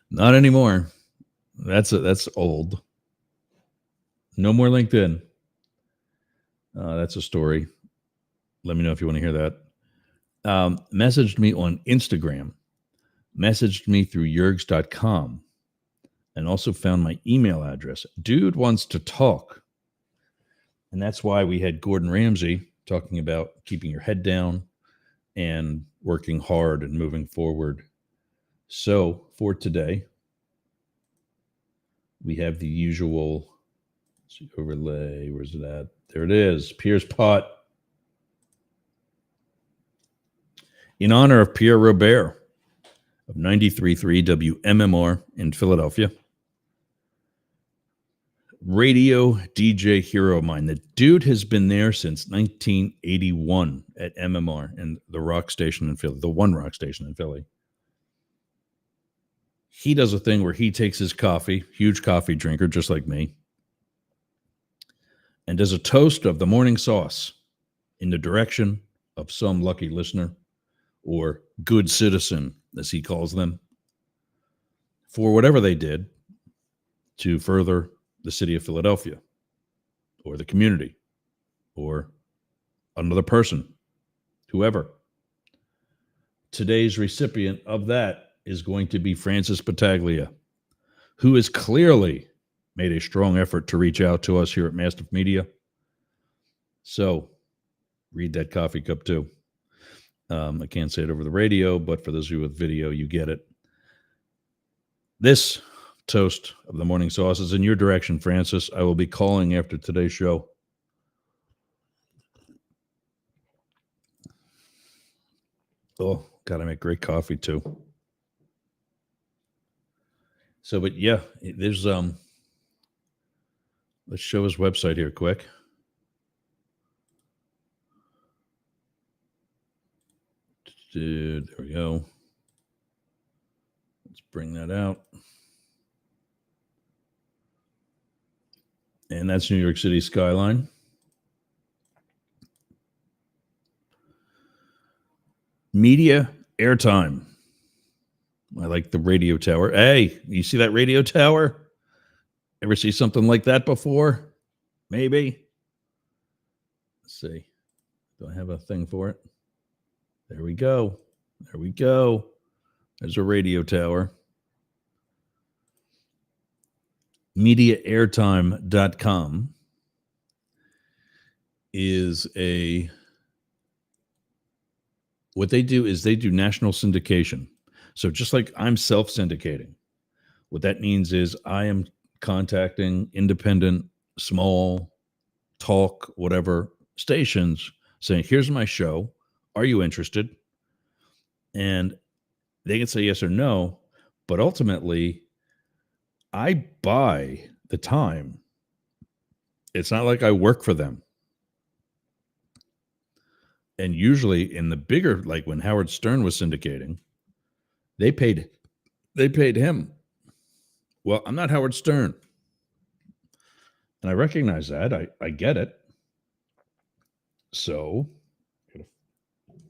Not anymore. That's old. No more LinkedIn. That's a story. Let me know if you want to hear that. Messaged me on Instagram. Messaged me through yergs.com. And also found my email address. Dude wants to talk. And that's why we had Gordon Ramsay talking about keeping your head down and working hard and moving forward. So for today, we have the usual overlay. Where's it at? There it is. Pierre's pot. In honor of Pierre Robert of 93.3 WMMR in Philadelphia. Radio DJ hero of mine. The dude has been there since 1981 at MMR and the rock station in Philly, the one rock station in Philly. He does a thing where he takes his coffee, huge coffee drinker, just like me, and does a toast of the morning sauce in the direction of some lucky listener or good citizen, as he calls them, for whatever they did to further the city of Philadelphia or the community or another person, whoever. Today's recipient of that is going to be Francis Battaglia, who has clearly made a strong effort to reach out to us here at Mastiff Media. So read that coffee cup too. I can't say it over the radio, but for those of you with video, you get it. This toast of the morning sauce is in your direction, Francis. I will be calling after today's show. Oh, God, I make great coffee too. So, but yeah, there's let's show his website here quick. Dude, there we go. Let's bring that out. And that's New York City skyline. Media airtime. I like the radio tower. Hey, you see that radio tower? Ever see something like that before? Maybe. Let's see. Do I have a thing for it? There we go. There we go. There's a radio tower. MediaAirtime.com is what they do is they do national syndication. So just like I'm self-syndicating, what that means is I am contacting independent, small, talk, whatever stations saying, here's my show. Are you interested? And they can say yes or no, but ultimately I buy the time. It's not like I work for them. And usually in the bigger, like when Howard Stern was syndicating, they paid him. Well, I'm not Howard Stern. And I recognize that. I get it. So, gotta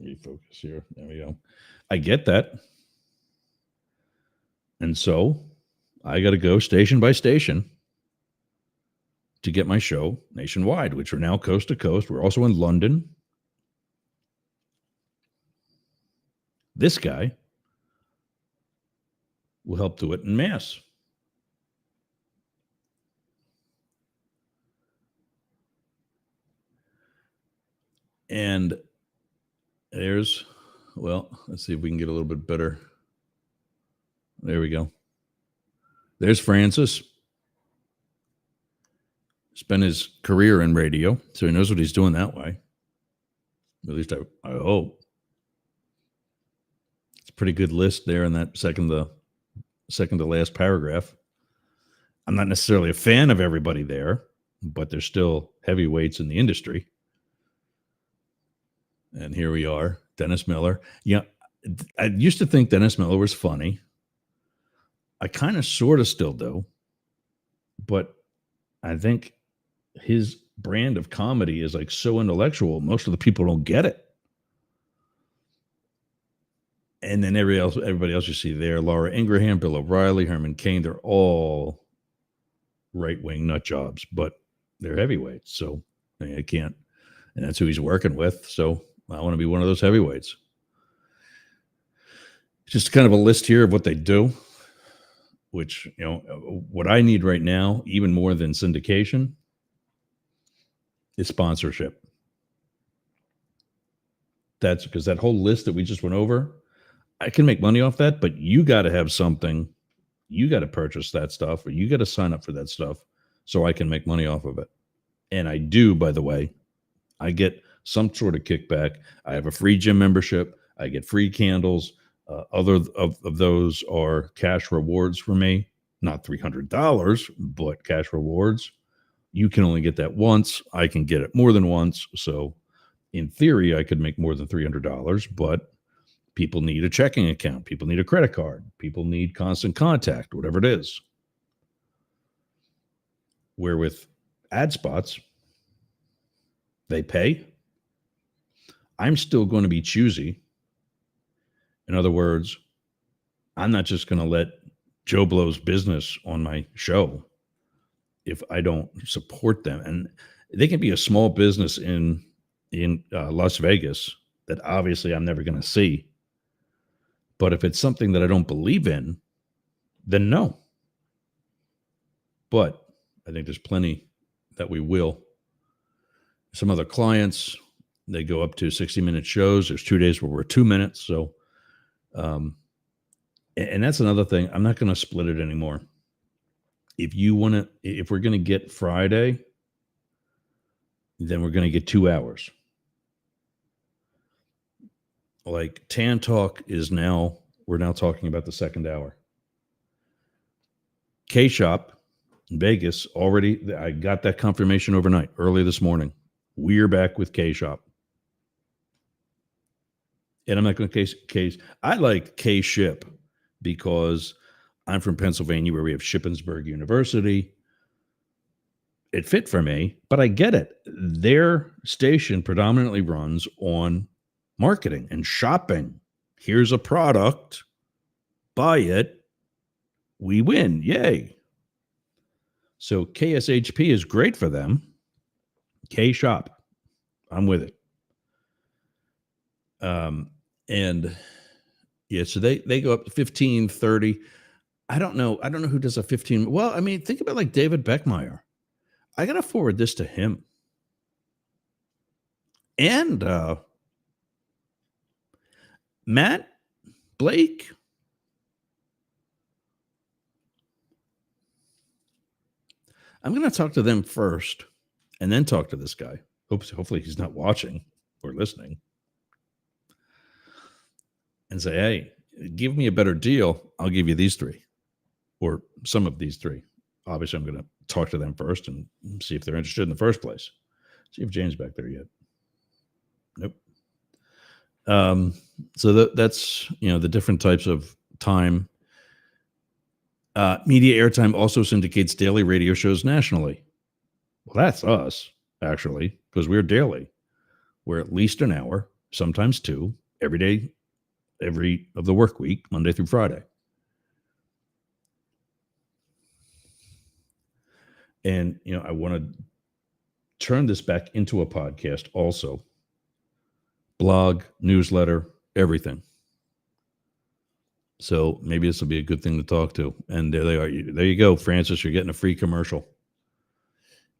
refocus here. There we go. I get that. And so I got to go station by station to get my show nationwide, which are now coast to coast. We're also in London. This guy will help do it in mass. And there's, well, let's see if we can get a little bit better. There we go. There's Francis. Spent his career in radio, so he knows what he's doing that way. At least I hope. It's a pretty good list there in that second to last paragraph. I'm not necessarily a fan of everybody there, but they're still heavyweights in the industry. And here we are, Dennis Miller. Yeah, I used to think Dennis Miller was funny. I kind of sort of still do. But I think his brand of comedy is like so intellectual, most of the people don't get it. And then everybody else you see there, Laura Ingraham, Bill O'Reilly, Herman Cain, they're all right-wing nut jobs, but they're heavyweights. So I can't, and that's who he's working with. So I want to be one of those heavyweights. Just kind of a list here of what they do, which, you know, what I need right now, even more than syndication, is sponsorship. That's because that whole list that we just went over, I can make money off that, but you got to have something. You got to purchase that stuff, or you got to sign up for that stuff so I can make money off of it. And I do, by the way. I get some sort of kickback. I have a free gym membership. I get free candles. Other of those are cash rewards for me. Not $300, but cash rewards. You can only get that once. I can get it more than once. So in theory, I could make more than $300, but people need a checking account. People need a credit card. People need constant contact, whatever it is. Where with ad spots, they pay. I'm still going to be choosy. In other words, I'm not just going to let Joe Blow's business on my show if I don't support them. And they can be a small business in Las Vegas that obviously I'm never going to see. But if it's something that I don't believe in, then no. But I think there's plenty that we will. Some other clients, they go up to 60-minute shows. There's 2 days where we're 2 minutes. So, and that's another thing. I'm not going to split it anymore. If we're going to get Friday, then we're going to get 2 hours. Like Tan Talk we're now talking about the second hour. K-Shop in Vegas I got that confirmation overnight, early this morning. We're back with K-Shop. And I'm not going to case. I like K-Ship because I'm from Pennsylvania where we have Shippensburg University. It fit for me, but I get it. Their station predominantly runs on marketing and shopping. Here's a product, buy it, we win, yay. So KSHP is great for them. K-Shop, I'm with it. And yeah, so they go up to 15, 30. I don't know who does a 15. Well, I mean, think about like David Beckmeyer. I got to forward this to him. And Matt Blake. I'm going to talk to them first and then talk to this guy. Hopefully he's not watching or listening. And say, hey, give me a better deal. I'll give you these 3 or some of these 3. Obviously, I'm going to talk to them first and see if they're interested in the first place. See if Jane's back there yet. Nope. So that's the different types of time. Media Airtime also syndicates daily radio shows nationally. Well, that's us, actually, because we're daily. We're at least an hour, sometimes two, every day, every of the work week, Monday through Friday. And, I want to turn this back into a podcast also. Blog, newsletter, everything. So maybe this will be a good thing to talk to. And there they are. There you go, Francis. You're getting a free commercial.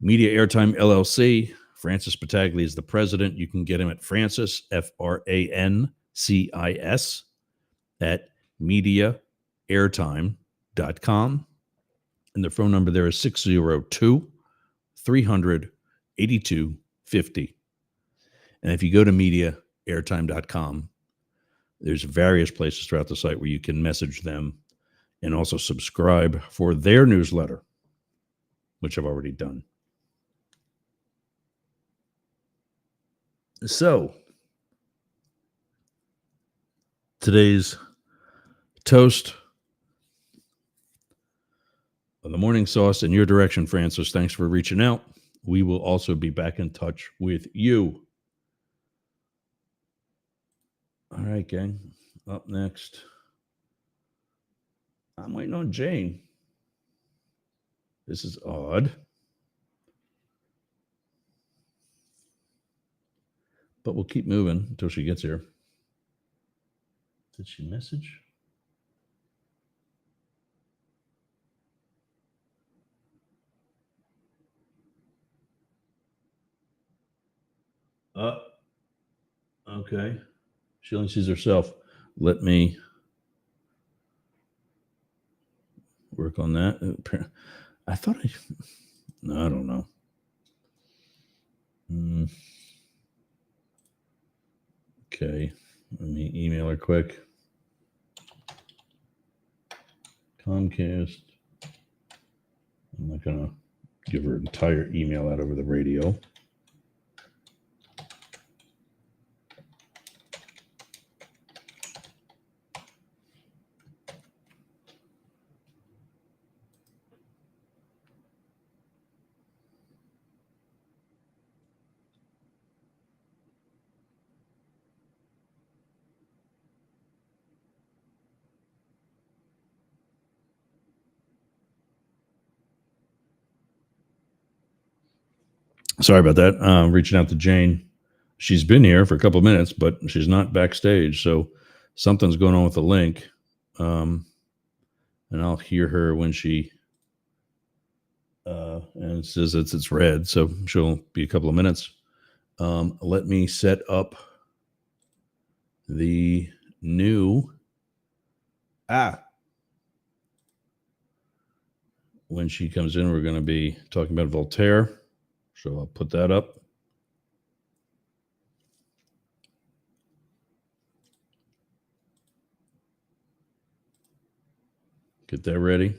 Media Airtime LLC. Francis Patagli is the president. You can get him at Francis, FRANCIS, at mediaairtime.com. And the phone number there is 602 300 8250. And if you go to mediaairtime.com, there's various places throughout the site where you can message them and also subscribe for their newsletter, which I've already done. So, today's toast of the morning sauce in your direction, Francis. Thanks for reaching out. We will also be back in touch with you. All right, gang. Up next, I'm waiting on Jane. This is odd. But we'll keep moving until she gets here. Did she message? Okay. She only sees herself. Let me work on that. I thought no, I don't know. Okay. Let me email her quick. Comcast. I'm not going to give her an entire email out over the radio. Sorry about that. Reaching out to Jane. She's been here for a couple of minutes, but she's not backstage. So something's going on with the link. And I'll hear her when she, and it says it's red. So she'll be a couple of minutes. Let me set up the new, when she comes in, we're going to be talking about Voltaire. So I'll put that up. Get that ready.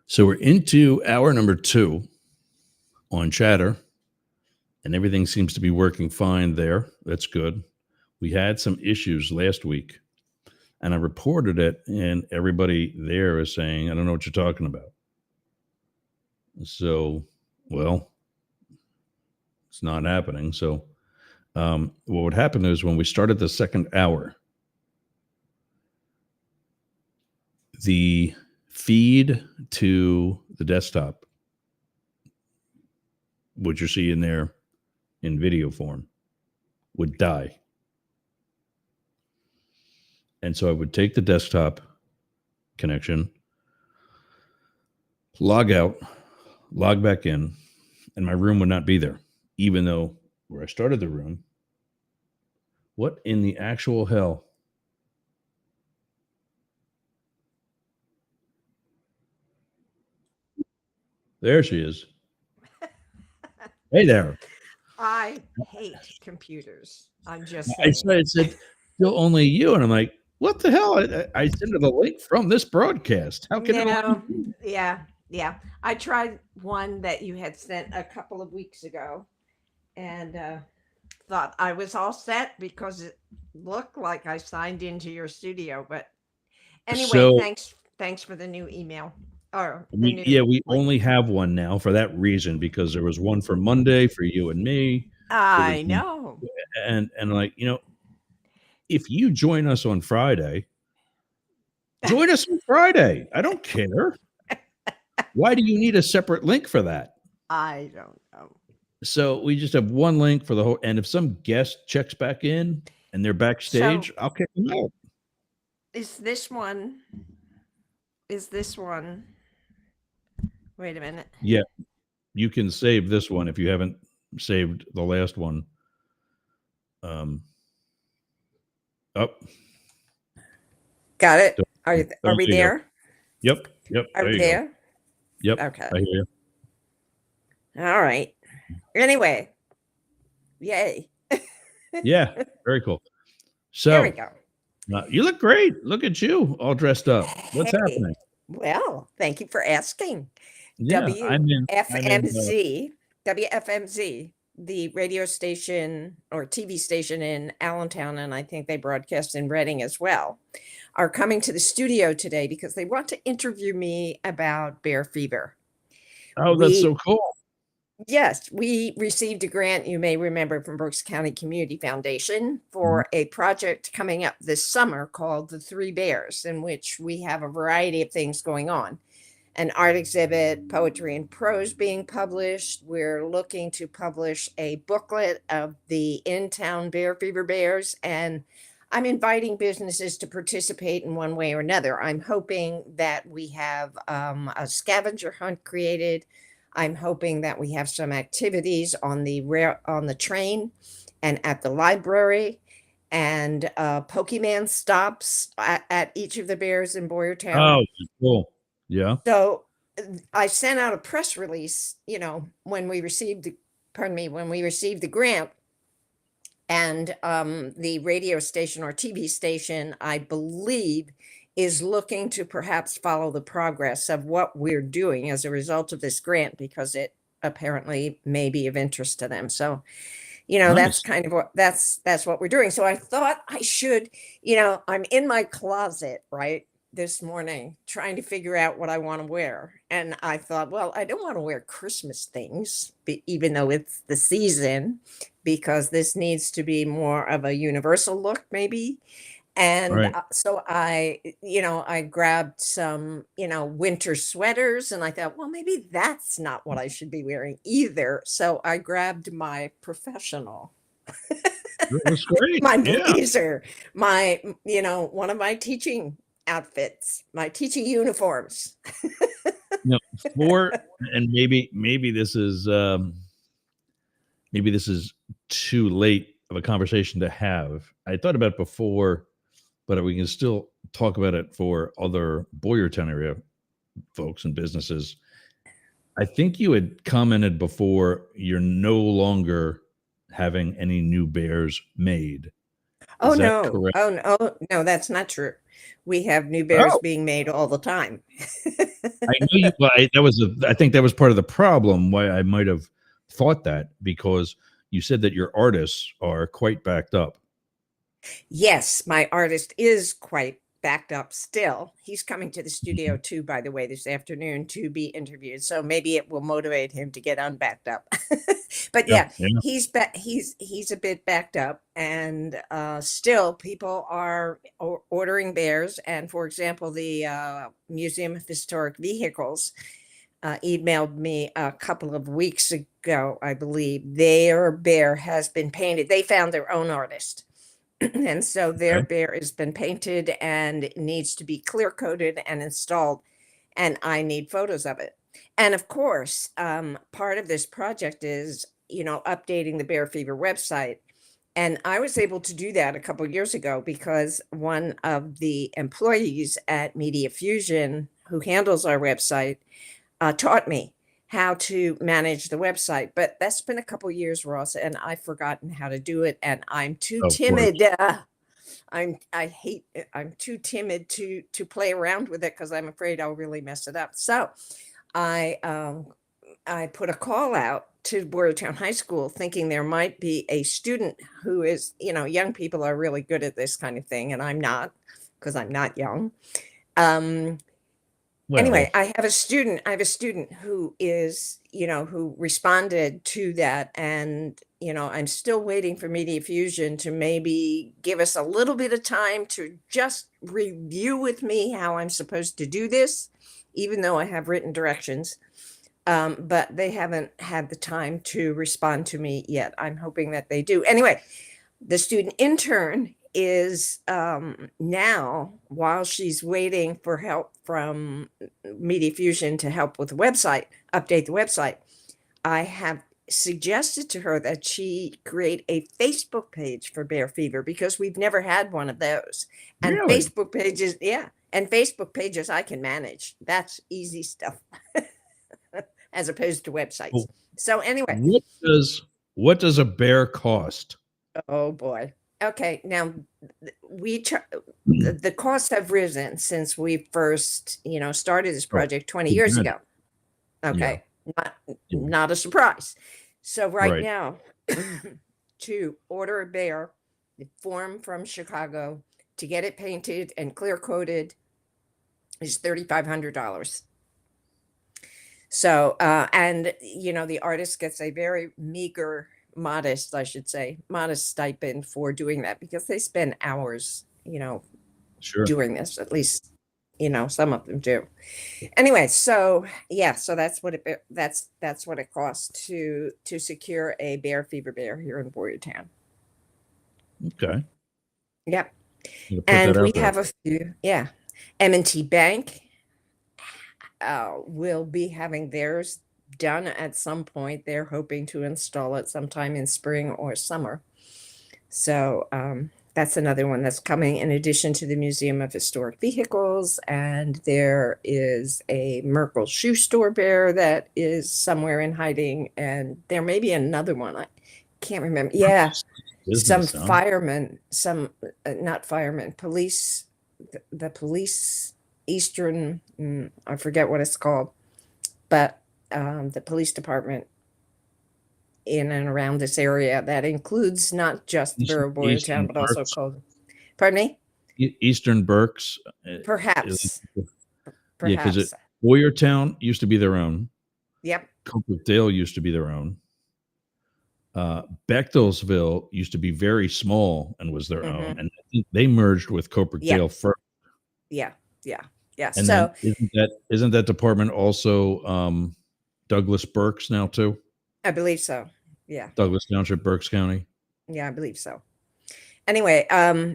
So we're into hour number 2 on Chatter, and everything seems to be working fine there. That's good. We had some issues last week, and I reported it, and everybody there is saying, I don't know what you're talking about. So, well, it's not happening. So what would happen is when we started the second hour, the feed to the desktop, what you see in there in video form, would die. And so I would take the desktop connection, log out, log back in, and my room would not be there, even though where I started the room. What in the actual hell? There she is. Hey there. I hate computers. I'm just I saying. said, still only you. And I'm like, What the hell? I sent her the link from this broadcast. How can it No, only? yeah. I tried one that you had sent a couple of weeks ago, and thought I was all set because it looked like I signed into your studio. But anyway, So thanks for the new email or the we new yeah, we link. only have one now for that reason because there was one for Monday for you and me. There was I know. and like, if you join us on Friday, join us on Friday. I don't care. Why do you need a separate link for that? I don't know. So we just have one link for the whole. And if some guest checks back in and they're So backstage, I'll kick them out. is this one? Is this one? Wait a minute. Yeah, you can save this one if you haven't saved the last one. Up. Got it. Oh, Are there we you go. there? Yep. Are There we you go. there? Yep. Okay. I hear you. All right. Anyway, yay. Yeah. Very cool. There we So go. you look great. Look at you, all dressed up. What's Hey, happening? well, thank you for asking. Yeah, WFMZ, WFMZ, the radio station or TV station in Allentown, and I think they broadcast in Reading as well, are coming to the studio today because they want to interview me about bear fever. oh, that's We so cool. Yes, we received a grant, you may remember, from Brooks County Community Foundation Mhm. for a project coming up this summer called The Three Bears, in which we have a variety of things going on. An art exhibit, poetry and prose being published. We're looking to publish a booklet of the in-town bear fever bears, and I'm inviting businesses to participate in one way or another. I'm hoping that we have a scavenger hunt created. I'm hoping that we have some activities on the train and at the library, and Pokemon stops at each of the bears in Boyertown. Oh, cool. Yeah. So I sent out a press release, when we received when we received the grant, and the radio station or TV station, I believe, is looking to perhaps follow the progress of what we're doing as a result of this grant because it apparently may be of interest to them. So, that's Nice. kind of that's what we're doing. So I thought I should, I'm in my closet, right, this morning trying to figure out what I want to wear. And I thought, well, I don't want to wear Christmas things, even though it's the season, because this needs to be more of a universal look, maybe. And Right. so I grabbed some, winter sweaters, and I thought, well, maybe that's not what I should be wearing either. So I grabbed my professional, That's great. my Yeah. blazer, one of my teaching outfits, my teaching uniforms. No, for and maybe this is too late of a conversation to have. I thought about it before, but we can still talk about it for other Boyertown area folks and businesses. I think you had commented before you're no longer having any new bears made. Oh, Is that no. correct? Oh, no. No, that's not true. We have new bears Oh, being made all the time. I knew you. Well, I think that was part of the problem why I might have thought that because you said that your artists are quite backed up. Yes, my artist is quite backed up still. He's coming to the studio Mhm. too, by the way, this afternoon to be interviewed. So maybe it will motivate him to get unbacked up. But Yeah, yeah, yeah. he's a bit backed up, and still people are ordering bears. And for example, the Museum of Historic Vehicles emailed me a couple of weeks ago, I believe. Their bear has been painted. They found their own artist. And so their Okay. bear has been painted and it needs to be clear coated and installed. And I need photos of it. And of course, part of this project is, updating the Bear Fever website. And I was able to do that a couple years ago because one of the employees at Media Fusion, who handles our website, taught me how to manage the website. But that's been a couple years, Ross, and I've forgotten how to do it. And I'm too Of course. timid. I'm too timid to play around with it because I'm afraid I'll really mess it up. So I I put a call out to Boyertown High School thinking there might be a student who is, young people are really good at this kind of thing, and I'm not because I'm not young. Um, Well, Anyway, I have a student who is, who responded to that. And, I'm still waiting for Media Fusion to maybe give us a little bit of time to just review with me how I'm supposed to do this, even though I have written directions. But they haven't had the time to respond to me yet. I'm hoping that they do. Anyway, the student intern is now, while she's waiting for help from Media Fusion to help with the website, update the website, I have suggested to her that she create a Facebook page for Bear Fever because we've never had one of those. And really? Facebook pages, yeah, and Facebook pages I can manage. That's easy stuff as opposed to websites. Well, So anyway, what does a bear cost? oh boy. Okay, now the costs have risen since we first, started this project 20 years ago. Okay, not a surprise. So right now, to order a bear, the form from Chicago to get it painted and clear coated is $3,500. So, and the artist gets a very meager, modest, I should say, modest stipend for doing that because they spend hours, Sure. doing this. At least, some of them do. Anyway, so yeah, so that's what it costs to secure a Bear Fever bear here in Boyertown. Okay. Yep. You put And that out we there. have a few, yeah. M&T Bank will be having theirs done at some point. They're hoping to install it sometime in spring or summer. So that's another one that's coming in addition to the Museum of Historic Vehicles. And there is a Merkel shoe store bear that is somewhere in hiding. And there may be another one. I can't remember. Yeah. Business, Some huh? firemen, not firemen, police, the police Eastern, I forget what it's called, but the police department in and around this area that includes not just the borough of Boyertown, but also called, pardon me? Eastern Berks. Perhaps. Yeah, Perhaps. because Boyertown used to be their own. Yep. Copelandale used to be their own. Bechtelsville used to be very small and was their own, and I think they merged with Copelandale first. Yeah. And So then isn't that department also Douglas Berks now too? I believe so. Yeah. Douglas Township, Berks County. Yeah, I believe so. Anyway,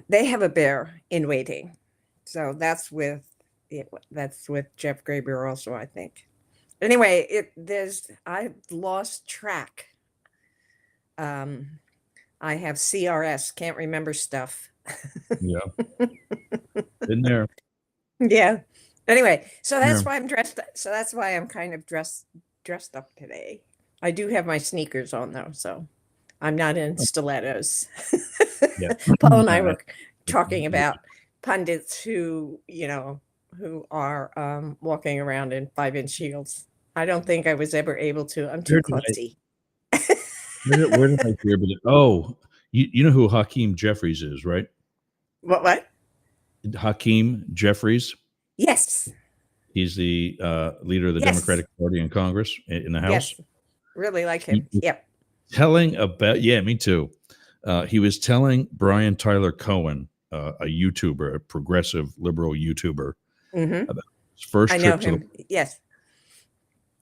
they have a bear in waiting, so that's with Jeff Graber also, I think. Anyway, I've lost track. I have CRS, can't remember stuff. Yeah. In there. Yeah. Anyway, so that's why I'm dressed. So that's why I'm kind of dressed up today. I do have my sneakers on though, so I'm not in stilettos. Yeah. Paul and I were talking about pundits who are walking around in 5-inch heels. I don't think I was ever able to. I'm too klutzy. Where did I hear? Oh, you know who Hakeem Jeffries is, right? What? Hakeem Jeffries. Yes. He's the leader of the Democratic Party in Congress in the House. Yes. Really like him. Yep. Telling about, me too. He was telling Brian Tyler Cohen, a YouTuber, a progressive liberal YouTuber, about his first trip to him. Yes.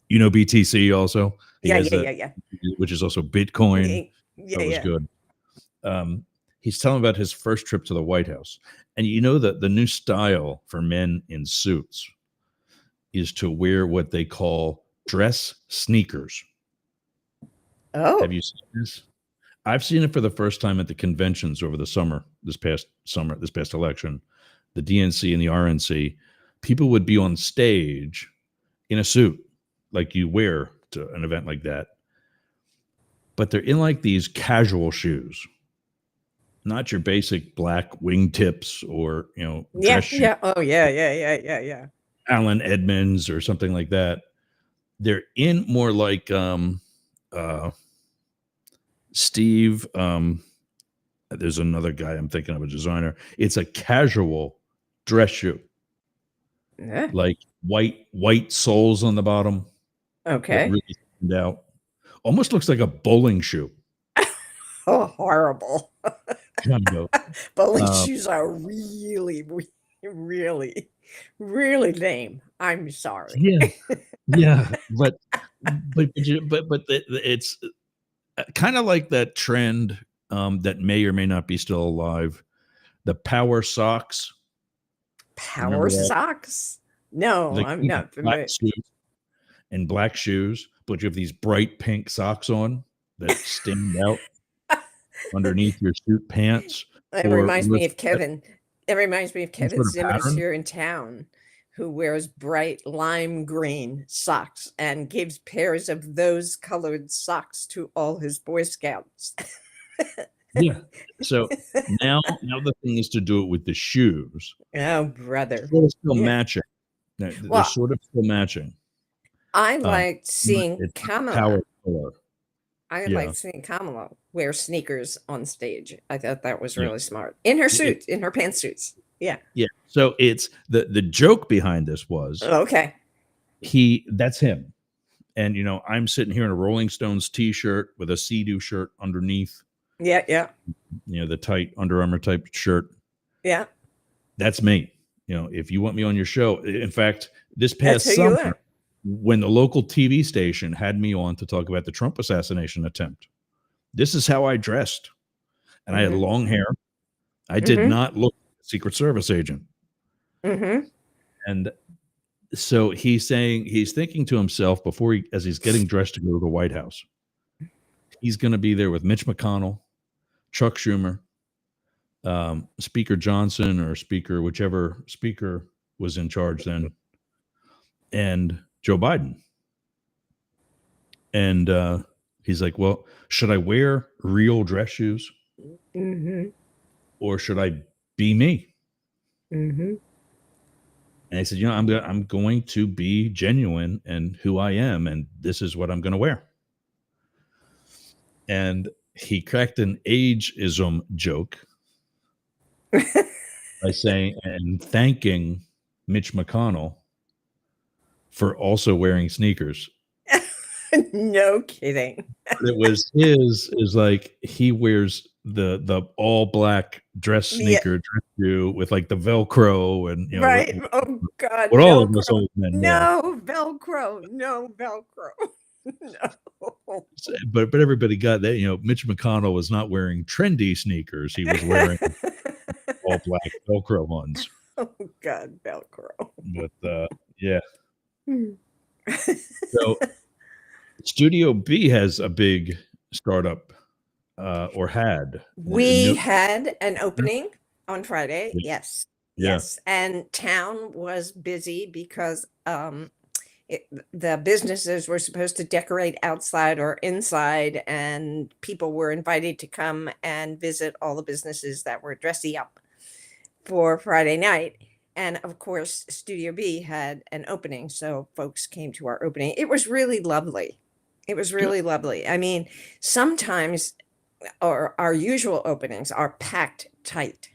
You know BTC also? Yeah. Which is also Bitcoin. Yeah. That was good. He's telling about his first trip to the White House. And you know that the new style for men in suits is to wear what they call dress sneakers. Oh. Have you seen this? I've seen it for the first time at the conventions over the summer, this past election, the DNC and the RNC. People would be on stage in a suit like you wear to an event like that. But they're in like these casual shoes. not your basic black wingtips or Yeah, dress shoes, yeah. Oh, yeah, yeah, yeah, yeah, yeah. Alan Edmonds or something like that. They're in more like uh, Steve. There's another guy I'm thinking of, a designer. It's a casual dress shoe, Yeah. like white soles on the bottom that Okay. really stand out. Almost looks like a bowling shoe. Oh, horrible. Kind of. Bowling Uh, shoes are really, really, really lame. I'm sorry. yeah, yeah, it's kind of like that trend that may or may not be still alive. The power socks. Power Remember that? socks? No, Like I'm not black familiar. suit and black shoes, but you have these bright pink socks on that stand out underneath your suit pants, It or reminds me worse of yet, Kevin. It reminds me of some Kevin sort of Simmons pattern. here in town, who wears bright lime green socks and gives pairs of those colored socks to all his Boy Scouts. Yeah. So now the thing is to do it with the shoes. Oh, brother. Sort of still Yeah. matching. They're Well, sort of still matching. I Um, liked seeing it's not power Kamala. color. I Yeah, liked seeing Kamala wear sneakers on stage. I thought that was yeah. really smart. In her It suit, in her pantsuits. Yeah. yeah. So it's the joke behind this was Okay. that's him. And I'm sitting here in a Rolling Stones t-shirt with a Sea-Doo shirt underneath, Yeah, yeah, the tight Under Armour type shirt. yeah. That's me. If you want me on your show, in fact, this That's who past you summer, are. when the local TV station had me on to talk about the Trump assassination attempt, this is how I dressed. And I had Mhm. long hair. I did Mhm. not look like a Secret Service agent. Mhm. And so he's thinking to himself as he's getting dressed to go to the White House, he's going to be there with Mitch McConnell, Chuck Schumer, Speaker Johnson, or whichever speaker was in charge then, and Joe Biden. And he's like, well, should I wear real dress shoes Mhm. or should I be me? Mhm. And I said, I'm going to be genuine and who I am, and this is what I'm going to wear. And he cracked an ageism joke by saying and thanking Mitch McConnell for also wearing sneakers. No kidding. But it was his is like he wears the all black dress Yeah, sneaker dress shoe with like the Velcro and right. Oh God, what all of us Velcro. old men wear. No Velcro. No Velcro. No. But everybody got that. Mitch McConnell was not wearing trendy sneakers. He was wearing all black Velcro ones. Oh God, Velcro. But yeah. So Studio B has a big startup, or had a We new. had an opening on Friday. Yes. Yeah, Yes. And town was busy because the businesses were supposed to decorate outside or inside, and people were invited to come and visit all the businesses that were dressing up for Friday night. And of course, Studio B had an opening, so folks came to our opening. It was really lovely. It was good. really lovely. I mean, sometimes our usual openings are packed tight.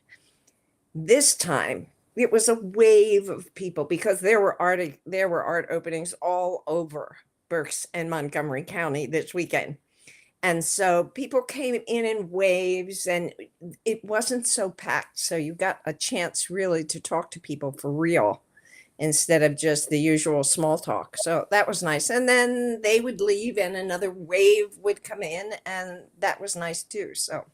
This time it was a wave of people because there were art openings all over Berks and Montgomery County this weekend. And so people came in waves, and it wasn't so packed. So you got a chance really to talk to people for real instead of just the usual small talk. So that was nice. And then they would leave and another wave would come in, and that was nice too. So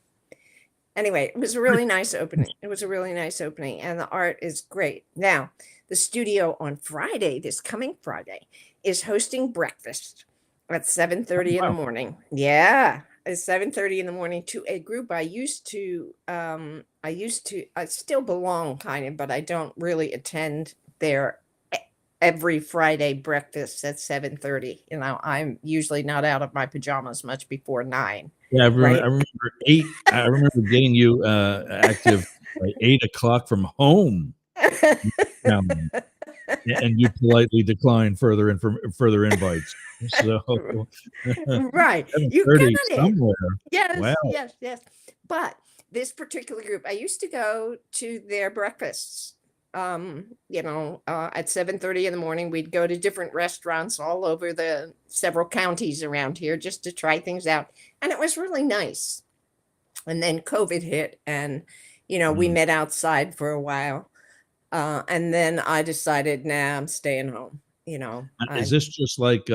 anyway, it was a really nice opening. It was a really nice opening, and the art is great. Now, the studio on Friday, this coming Friday, is hosting breakfast at 7:30 in the Wow. morning. Yeah, it's 7:30 in the morning to a group I still belong kind of, but I don't really attend their every Friday breakfast at 7:30. I'm usually not out of my pajamas much before 9, Yeah, right? I remember 8. I remember getting you active by 8 o'clock from home. Um, and you politely decline further invites. So Right. You 7:30 got it. somewhere. Yes, Wow. yes, yes. But this particular group, I used to go to their breakfasts. At 7:30 in the morning, we'd go to different restaurants all over the several counties around here just to try things out. And it was really nice. And then COVID hit, and we Mm. met outside for a while. And then I decided, nah, I'm staying home. Is I this just like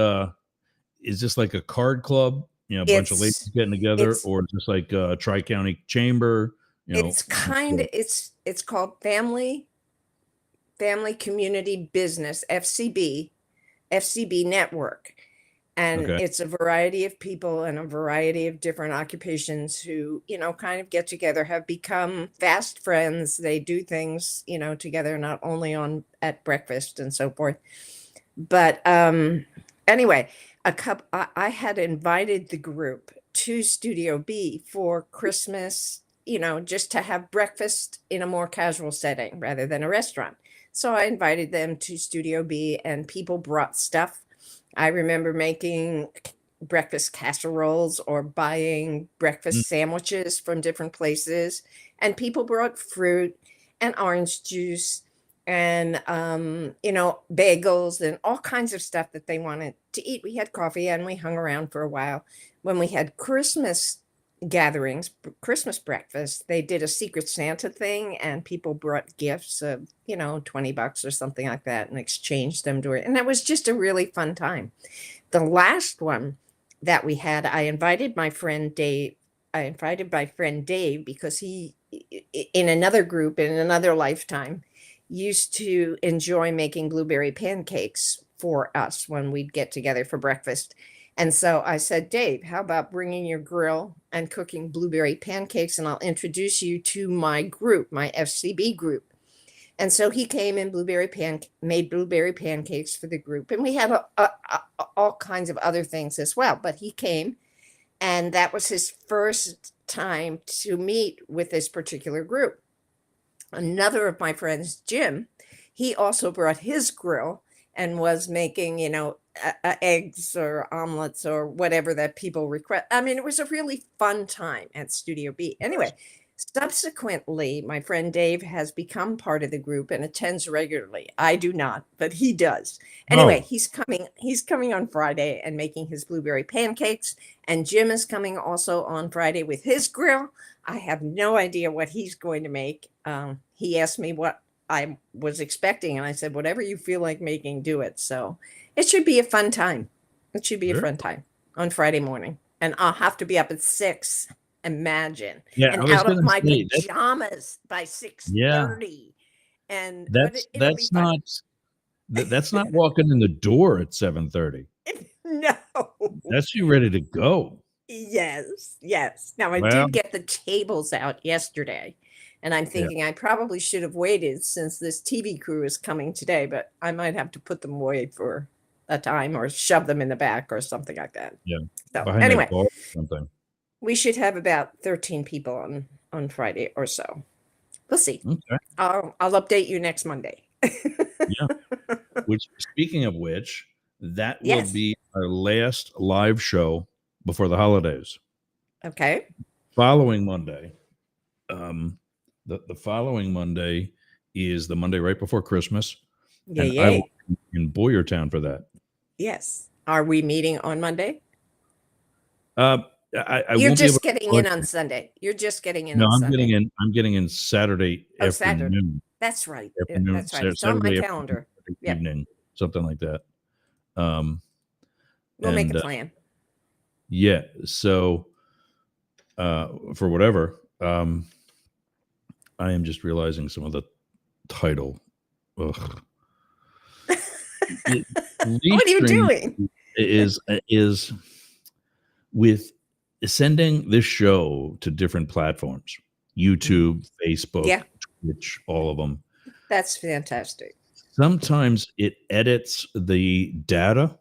is this like a card club? A bunch of ladies it's getting together, it's or just like a tri-county chamber? it's kind of it's called Family Community Business, FCB Network. And Okay. it's a variety of people and a variety of different occupations who, kind of get together, have become fast friends. They do things, together, not only at breakfast and so forth. But anyway, I had invited the group to Studio B for Christmas, just to have breakfast in a more casual setting rather than a restaurant. So I invited them to Studio B, and people brought stuff. I remember making breakfast casseroles or buying Mm. breakfast sandwiches from different places, and people brought fruit and orange juice and bagels and all kinds of stuff that they wanted to eat. We had coffee and we hung around for a while. When we had Christmas gatherings, Christmas breakfast, they did a Secret Santa thing, and people brought gifts of $20 or something like that, and exchanged them to it, and that was just a really fun time. The last one that we had, I invited my friend Dave. Because he, in another group, in another lifetime, used to enjoy making blueberry pancakes for us when we'd get together for breakfast. And so I said, Dave, how about bringing your grill and cooking blueberry pancakes, and I'll introduce you to my group, my FCB group. And so he came and made blueberry pancakes for the group. And we had all kinds of other things as well. But he came, and that was his first time to meet with this particular group. Another of my friends, Jim, he also brought his grill and was making, eggs or omelets or whatever that people request. I mean, it was a really fun time at Studio B. Anyway, subsequently, my friend Dave has become part of the group and attends regularly. I do not, but he does. Anyway, Oh, he's coming on Friday and making his blueberry pancakes, and Jim is coming also on Friday with his grill. I have no idea what he's going to make. He asked me what I was expecting, and I said, whatever you feel like making, do it. So it should be a fun time. It should be a sure. fun time on Friday morning. And I'll have to be up at 6, imagine, Yeah, I and was out of gonna my say that. pajamas by Yeah, 6:30. But it'll be that's fun. that's not walking in the door at 7:30. No. That's you ready to go. Yes, yes. Now I Well, did get the tables out yesterday, and I'm yeah, thinking I probably should have waited since this TV crew is coming today, but I might have to put them away for a time or shove them in the back or something like that. yeah, So behind that anyway, bar or something. we should have about 13 people on Friday or so. We'll see. Okay, I'll update you next Monday. yeah. Which, speaking of which, that will Yes. be our last live show before the holidays. Okay. Following Monday, the following Monday is the Monday right before Christmas, Yay, and I will yay. be in Boyertown for that. Yes. Are we meeting on Monday? Uh, I You're won't be able just to getting in collect on it. Sunday. You're just getting in No, on Sunday. I'm getting in Saturday Oh, Saturday. afternoon, That's right. afternoon, That's right. It's on my Saturday afternoon, calendar. Saturday Yep. evening, something like that. Um, We'll make a and plan. yeah, so for whatever, I am just realizing some of the title. Ugh. What are you Restream doing? is with sending this show to different platforms: YouTube, Facebook, Yeah, Twitch, all of them. that's fantastic. Sometimes it edits the data,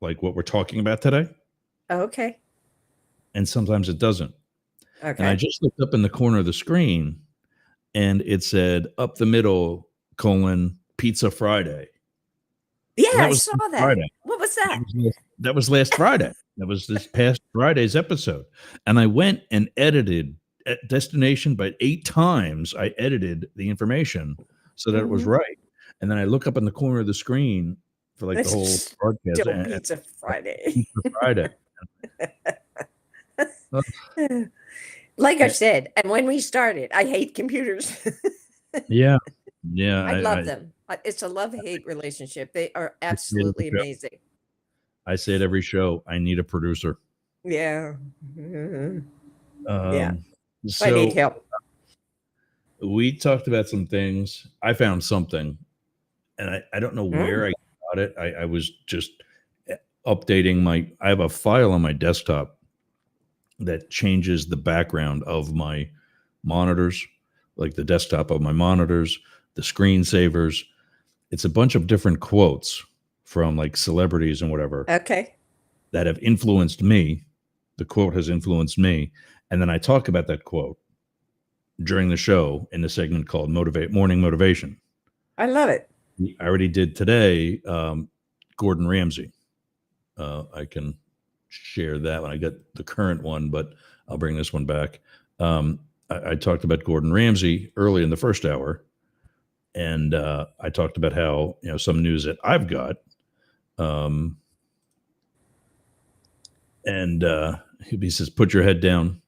like what we're talking about today, Okay. and sometimes it doesn't. And I Okay. just looked up in the corner of the screen and it said up the middle, colon, Pizza Friday. Yeah, Well, that I was saw last that. Friday. What was That that? was that was last Friday. That was this past Friday's episode. And I went and edited at destination, but 8 times I edited the information so that it was Mhm. right. And then I look up in the corner of the screen for like the It's whole broadcast still and Pizza Friday. Pizza Friday. Uh, Like I and- said, and when we started, I hate computers. yeah. Yeah. I love them. It's a love-hate relationship. They are I say it every absolutely show. amazing. I say it every show. I need a producer. Yeah. Mhm. Yeah. Um, I need so help. we talked about some things. I found something, and I don't know where Mm. I got it. I was just updating I have a file on my desktop that changes the background of my monitors, like the desktop of my monitors, the screensavers. It's a bunch of different quotes from like celebrities and whatever Okay. that have influenced me. The quote has influenced me. And then I talk about that quote during the show in the segment called Morning Motivation. I love it. I already did today, Gordon Ramsay. I can share that one. I got the current one, but I'll bring this one back. I talked about Gordon Ramsay early in the first hour, and I talked about how some news that I've got, and he says, "Put your head down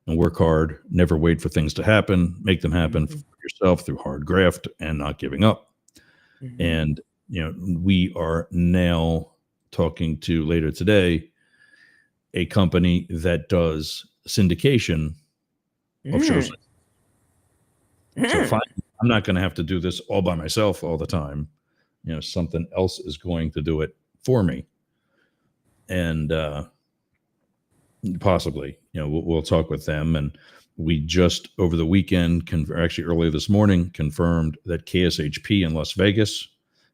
and work hard. Never wait for things to happen. Make them happen for Mhm. yourself through hard graft and not giving up." Mhm. And we are now talking to later today a company that does syndication of shows. Mm. So Mm. finally, I'm not going to have to do this all by myself all the time. Something else is going to do it for me, and possibly, we'll talk with them. And we just over the weekend, actually early this morning, confirmed that KSHP in Las Vegas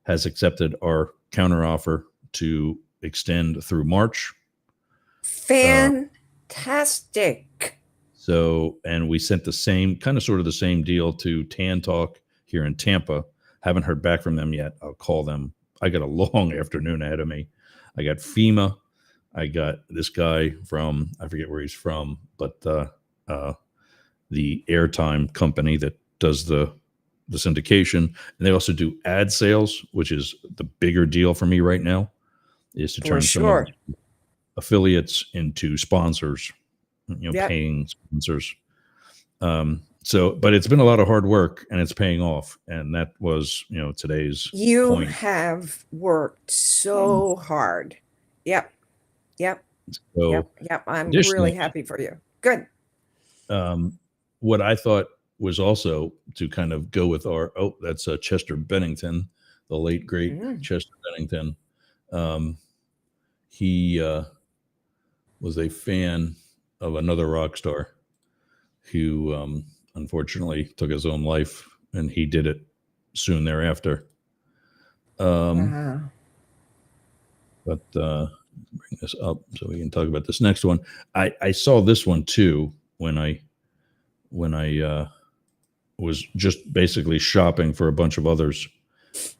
has accepted our counteroffer to extend through March. Fantastic. So, and we sent the same sort of the same deal to Tan Talk here in Tampa. Haven't heard back from them yet. I'll call them. I got a long afternoon ahead of me. I got FEMA. I got this guy from, I forget where he's from, but the airtime company that does the syndication. And they also do ad sales, which is the bigger deal for me right now, is to For turn some of sure. the affiliates into sponsors, Yep. paying sponsors. But it's been a lot of hard work and it's paying off. And that was, today's You point. have worked so hard. Yep. Yep. So Yep. I'm really additionally, happy for you. Good. what I thought was also to kind of go with that's Chester Bennington, the late, great Mm. Chester Bennington. He was a fan of another rock star who unfortunately took his own life, and he did it soon thereafter. Uh-huh. But bring this up so we can talk about this next one. I saw this one too when I was just basically shopping for a bunch of others,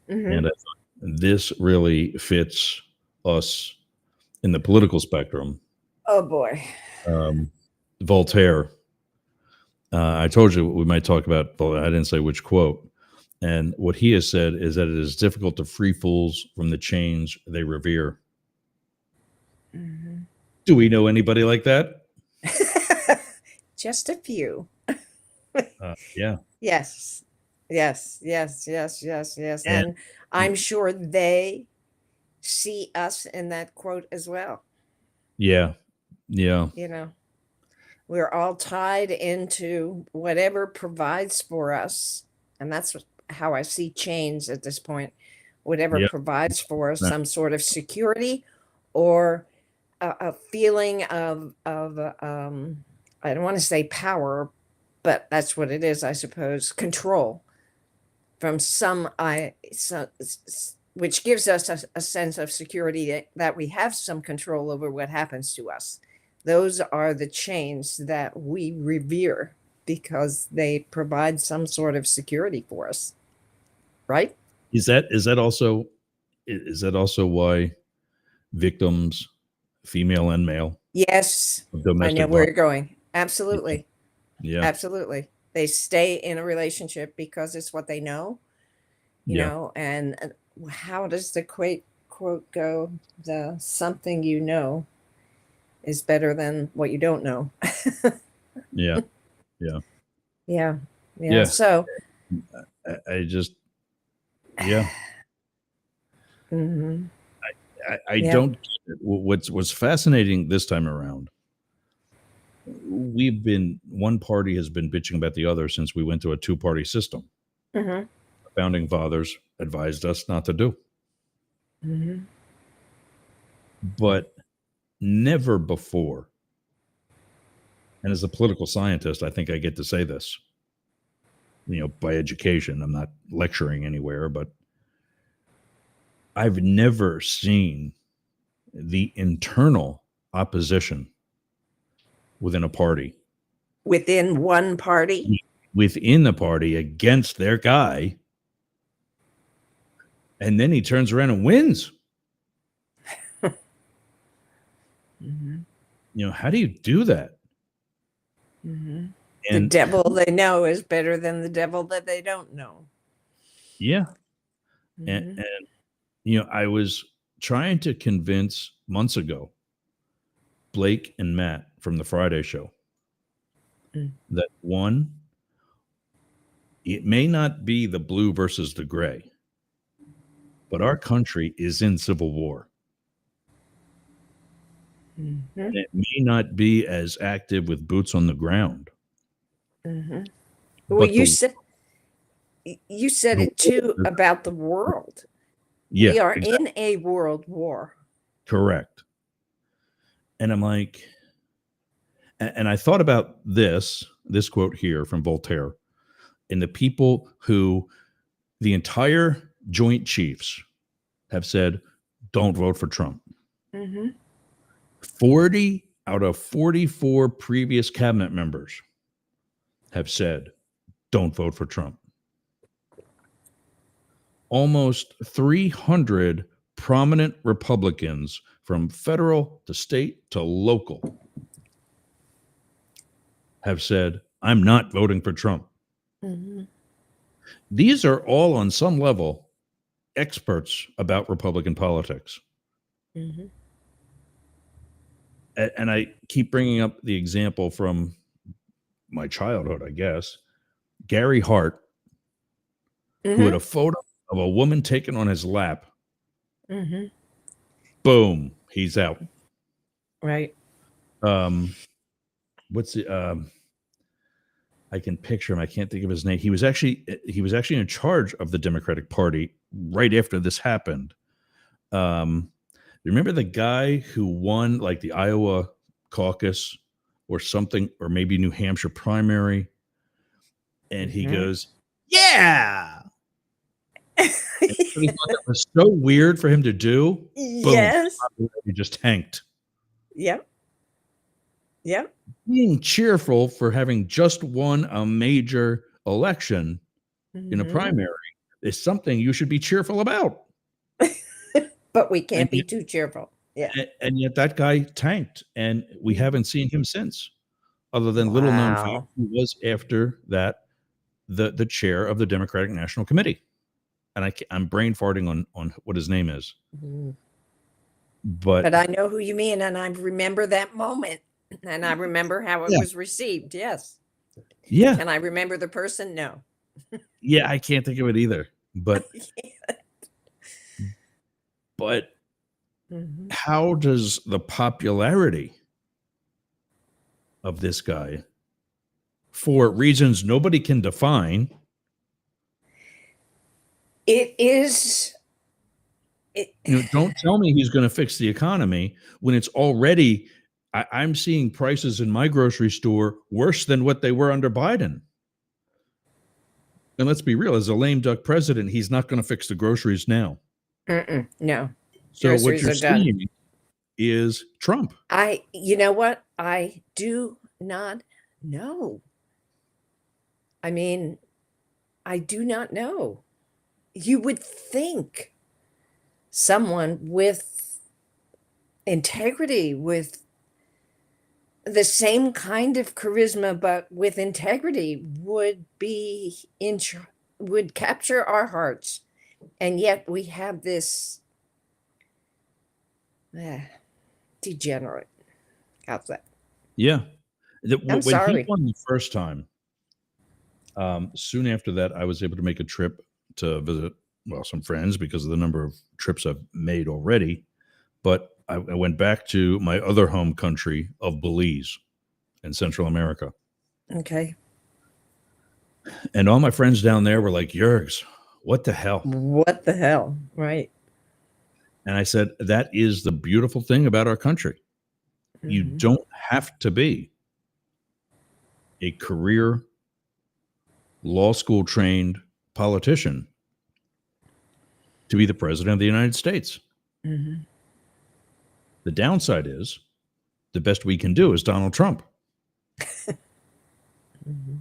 Mhm. and I thought this really fits us in the political spectrum. Oh boy. Voltaire. I told you we might talk about. I didn't say which quote. And what he has said is that it is difficult to free fools from the chains they revere. Mhm. Do we know anybody like that? Just a few. Yeah. Yes. Yes. Yes. Yes. Yes. Yes. And And I'm sure they see us in that quote as well. yeah. Yeah. You know, we're all tied into whatever provides for us. And that's how I see chains at this point. Whatever Yeah. provides for us some sort of security or a feeling of I don't want to say power, but that's what it is, I suppose, control. from which gives us a sense of security that we have some control over what happens to us. Those are the chains that we revere because they provide some sort of security for us, right? Is that also why victims, female and male, Yes, of I domestic know where you're violence? going. Absolutely. Yeah, Absolutely. They stay in a relationship because it's what they know, yeah, and how does the quote go? The something you know is better than what you don't know. yeah, yeah, Yeah. Yeah. yeah. So, I just, yeah, mhm, I yeah. don't get it. What's fascinating this time around, one party has been bitching about the other since we went to a two-party system. Hmm. The founding fathers advised us not to do, Hmm. but never before. And as a political scientist, I think I get to say this, by education. I'm not lecturing anywhere, but I've never seen the internal opposition within a party, Within one party. within the party against their guy, and then he turns around and wins. Hmm. How do you do that? Hmm. The And devil they know is better than the devil that they don't know. yeah, and, Hmm. and I was trying to convince months ago Blake and Matt from the Friday show Mm. that one, it may not be the blue versus the gray, but our country is in civil war. Hmm. And it may not be as active with boots on the ground, Hmm. Well, but you said the it too about the world. yeah, We are exactly, in a world war. correct. And I'm like, and I thought about this quote here from Voltaire, and the people who the entire Joint Chiefs have said, don't vote for Trump. Hmm. 40 out of 44 previous cabinet members have said, don't vote for Trump. Almost 300 prominent Republicans from federal to state to local have said, I'm not voting for Trump. Hmm. These are all on some level experts about Republican politics. Hmm. And I keep bringing up the example from my childhood, I guess. Gary Hart, who had Hmm. a photo of a woman taken on his lap. Hmm. Boom, he's out. Right. Um, what's the? I can picture him. I can't think of his name. He was actually in charge of the Democratic Party right after this happened. Um, remember the guy who won like the Iowa caucus or something, or maybe New Hampshire primary, and he Hmm. goes, "Yeah." Everybody thought that was so weird for him to do. Boom, Yes. he just tanked. Yep. Yep. Being cheerful for having just won a major election in a Hmm. primary is something you should be cheerful about. But we And can't be yet, too cheerful. Yeah. and yet that guy tanked, and we Mhm. haven't seen him since, other than little known fact, Wow. he was after that the chair of the Democratic National Committee. And I'm brain farting on what his name is, Mhm. but But I know who you mean, and I remember that moment, and I remember how it yeah, was received. Yes. yeah, Can I remember the person? No. yeah. I can't think of it either. But Mhm. how does the popularity of this guy, for reasons nobody can define, It is. It, don't tell me he's going to fix the economy when it's already, I'm seeing prices in my grocery store worse than what they were under Biden. And let's be real, as a lame duck president, he's not going to fix the groceries now. No, So what groceries you're are done. seeing is Trump. You know what? I do not know. I mean, I do not know. You would think someone with integrity, with the same kind of charisma, but with integrity, would be would capture our hearts. And yet we have this degenerate. How's that? Yeah. I'm When he sorry. won the first time, soon after that, I was able to make a trip to visit, well, some friends because of the number of trips I've made already. But I went back to my other home country of Belize in Central America. Okay. And all my friends down there were like, Yergs, what the hell? What the hell? Right. And I said, that is the beautiful thing about our country. You Mhm. don't have to be a career law school trained politician to be the president of the United States. Mhm. The downside is the best we can do is Donald Trump. Mhm.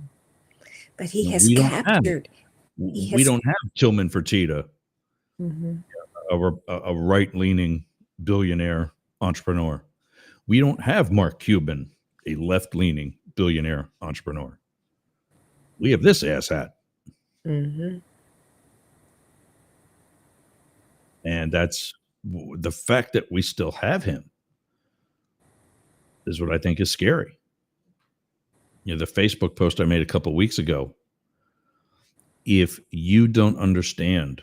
But he has We don't have captured. He we has. don't have Tillman Fertitta, Mhm. a right-leaning billionaire entrepreneur. We don't have Mark Cuban, a left-leaning billionaire entrepreneur. We have this asshat. Mhm. And that's the fact that we still have him is what I think is scary. The Facebook post I made a couple of weeks ago, if you don't understand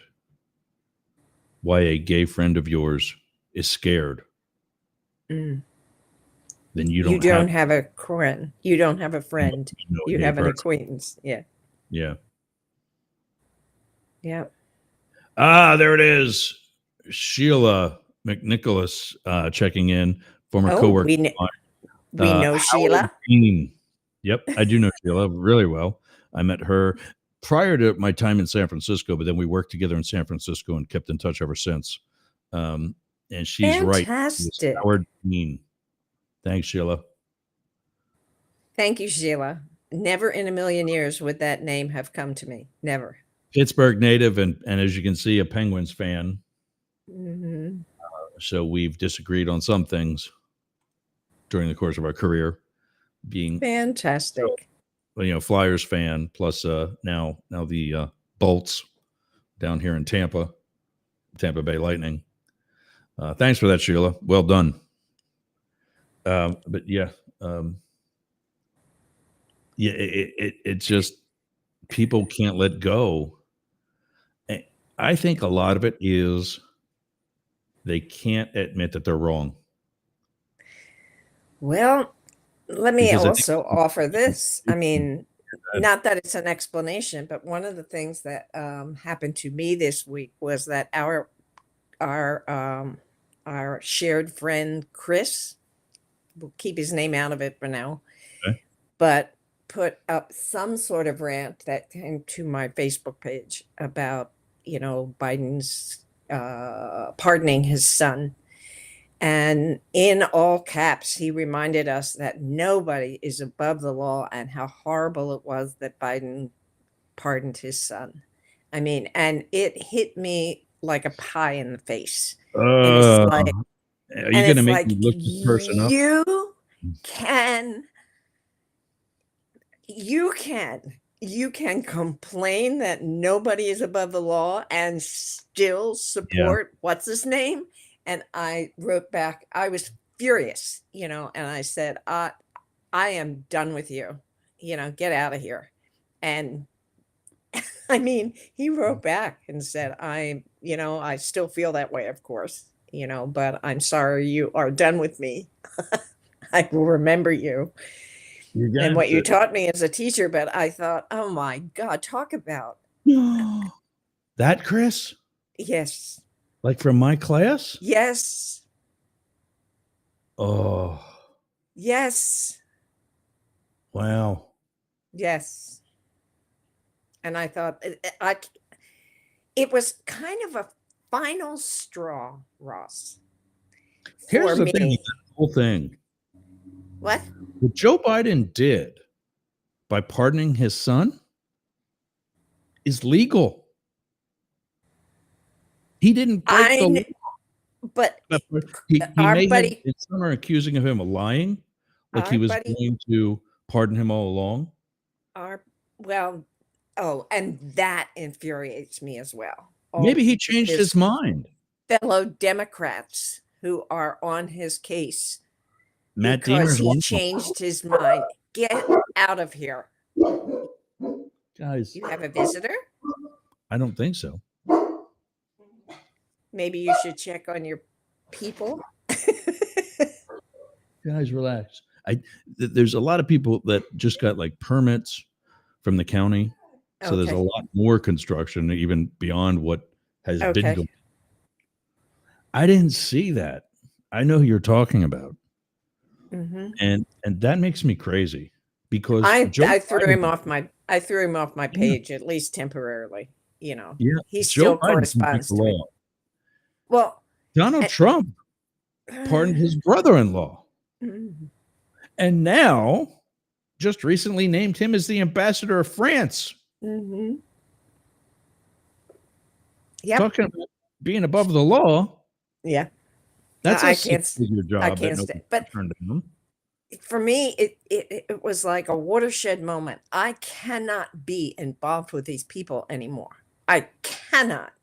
why a gay friend of yours is scared, Mm. then you You don't have don't have a friend. You don't have a friend. a You gay have an person. acquaintance. Yeah. Yeah. Yeah. There it is. Sheila McNicholas checking in, former Oh, coworker. we know Howard Sheila. Dean. Yep, I do know Sheila really well. I met her prior to my time in San Francisco, but then we worked together in San Francisco and kept in touch ever since. And she's right. It's Fantastic. Howard Dean. Thanks, Sheila. Thank you, Sheila. Never in a million years would that name have come to me. Never. Pittsburgh native, and as you can see, a Penguins fan. Mhm. So we've disagreed on some things during the course of our career. Being Fantastic. Flyers fan, plus now the Bolts down here in Tampa Bay Lightning. Thanks for that, Sheila. Well done. But yeah, it's just people can't let go. I think a lot of it is they can't admit that they're wrong. Well, let me Because I also think offer this. I mean, not that it's an explanation, but one of the things that happened to me this week was that our our shared friend Chris, we'll keep his name out of it for now, okay. but put up some sort of rant that came to my Facebook page about Biden's pardoning his son. And in all caps, he reminded us that nobody is above the law and how horrible it was that Biden pardoned his son. I mean, and it hit me like a pie in the face. And it's like, are you going to make me look this person up? can you can complain that nobody is above the law and still support what's his name. And I wrote back, I was furious, and I said, I am done with you, get out of here. And I mean, he wrote back and said, I still feel that way, of course, but I'm sorry you are done with me. I will remember you and what you taught me as a teacher. But I thought, oh my God, talk about that, Chris? Yes. Like from my class? Yes. Oh. Yes. Wow. Yes. And I thought it was kind of a final straw, Ross, for Here's the thing with me. that whole thing. What? What Joe Biden did by pardoning his son is legal. He didn't break the law. But He our may have, buddy, his son are accusing of him of lying, like he our was buddy, going to pardon him all along. our well, oh, and that infuriates me as well. All Maybe he changed his his mind. fellow Democrats who are on his case Matt because Deemer's he one. changed his mind. Get out of here. Guys, You have a visitor? I don't think so. Maybe you should check on your people. Guys, relax. There's a lot of people that just got like permits from the county. So there's a Okay. lot more construction even beyond what has been Okay. going. I didn't see that. I know who you're talking about. hmm And that makes me crazy because I Joe threw Biden, him off my page, at least temporarily. You know, yeah, he Joe still Biden can break corresponds the to me. law. Well, Donald Trump pardoned his brother-in-law, Mhm. and now just recently named him as the ambassador of France. Mhm. Yep. Talking about being above the law. Yeah. That's I a can't. six-figure job. I that can't nobody stay. But turned down. for me, it was like a watershed moment. I cannot be involved with these people anymore. I cannot.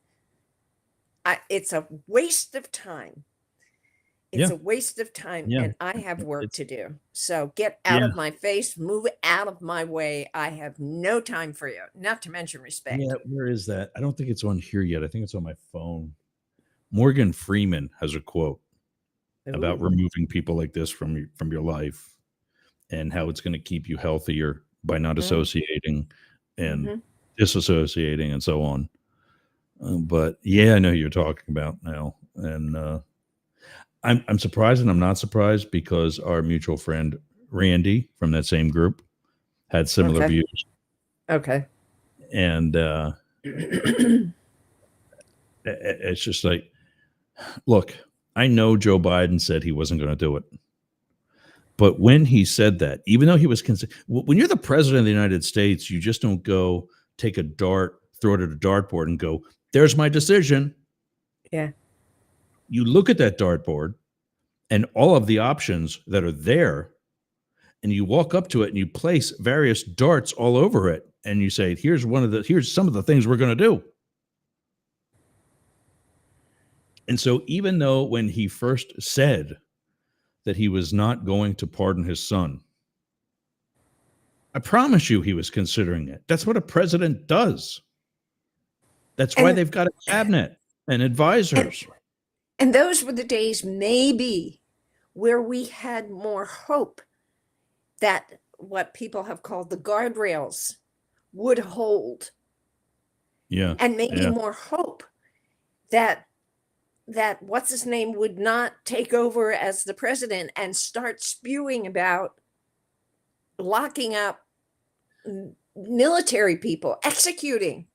It's a waste of time. It's Yeah. a waste of time, Yeah. and I have work It's- to do. So get out Yeah. of my face, move out of my way. I have no time for you, not to mention respect. Yeah, where is that? I don't think it's on here yet. I think it's on my phone. Morgan Freeman has a quote about Ooh. removing people like this from your life and how it's going to keep you healthier by not Mm. associating and Mhm. disassociating and so on. But yeah, I know who you're talking about now, and I'm surprised and I'm not surprised because our mutual friend Randy from that same group had similar Okay. views, Okay. and it's just like, look, I know Joe Biden said he wasn't going to do it. But when he said that, even though he was when you're the president of the United States, you just don't go take a dart, throw it at a dartboard and go, there's my decision. Yeah. You look at that dartboard and all of the options that are there, and you walk up to it and you place various darts all over it. And you say, here's some of the things we're going to do. And so even though when he first said that he was not going to pardon his son, I promise you he was considering it. That's what a president does. That's why And- they've got a cabinet and advisors. And those were the days, maybe, where we had more hope that what people have called the guardrails would hold, Yeah. and maybe Yeah. more hope that what's his name would not take over as the president and start spewing about locking up military people, executing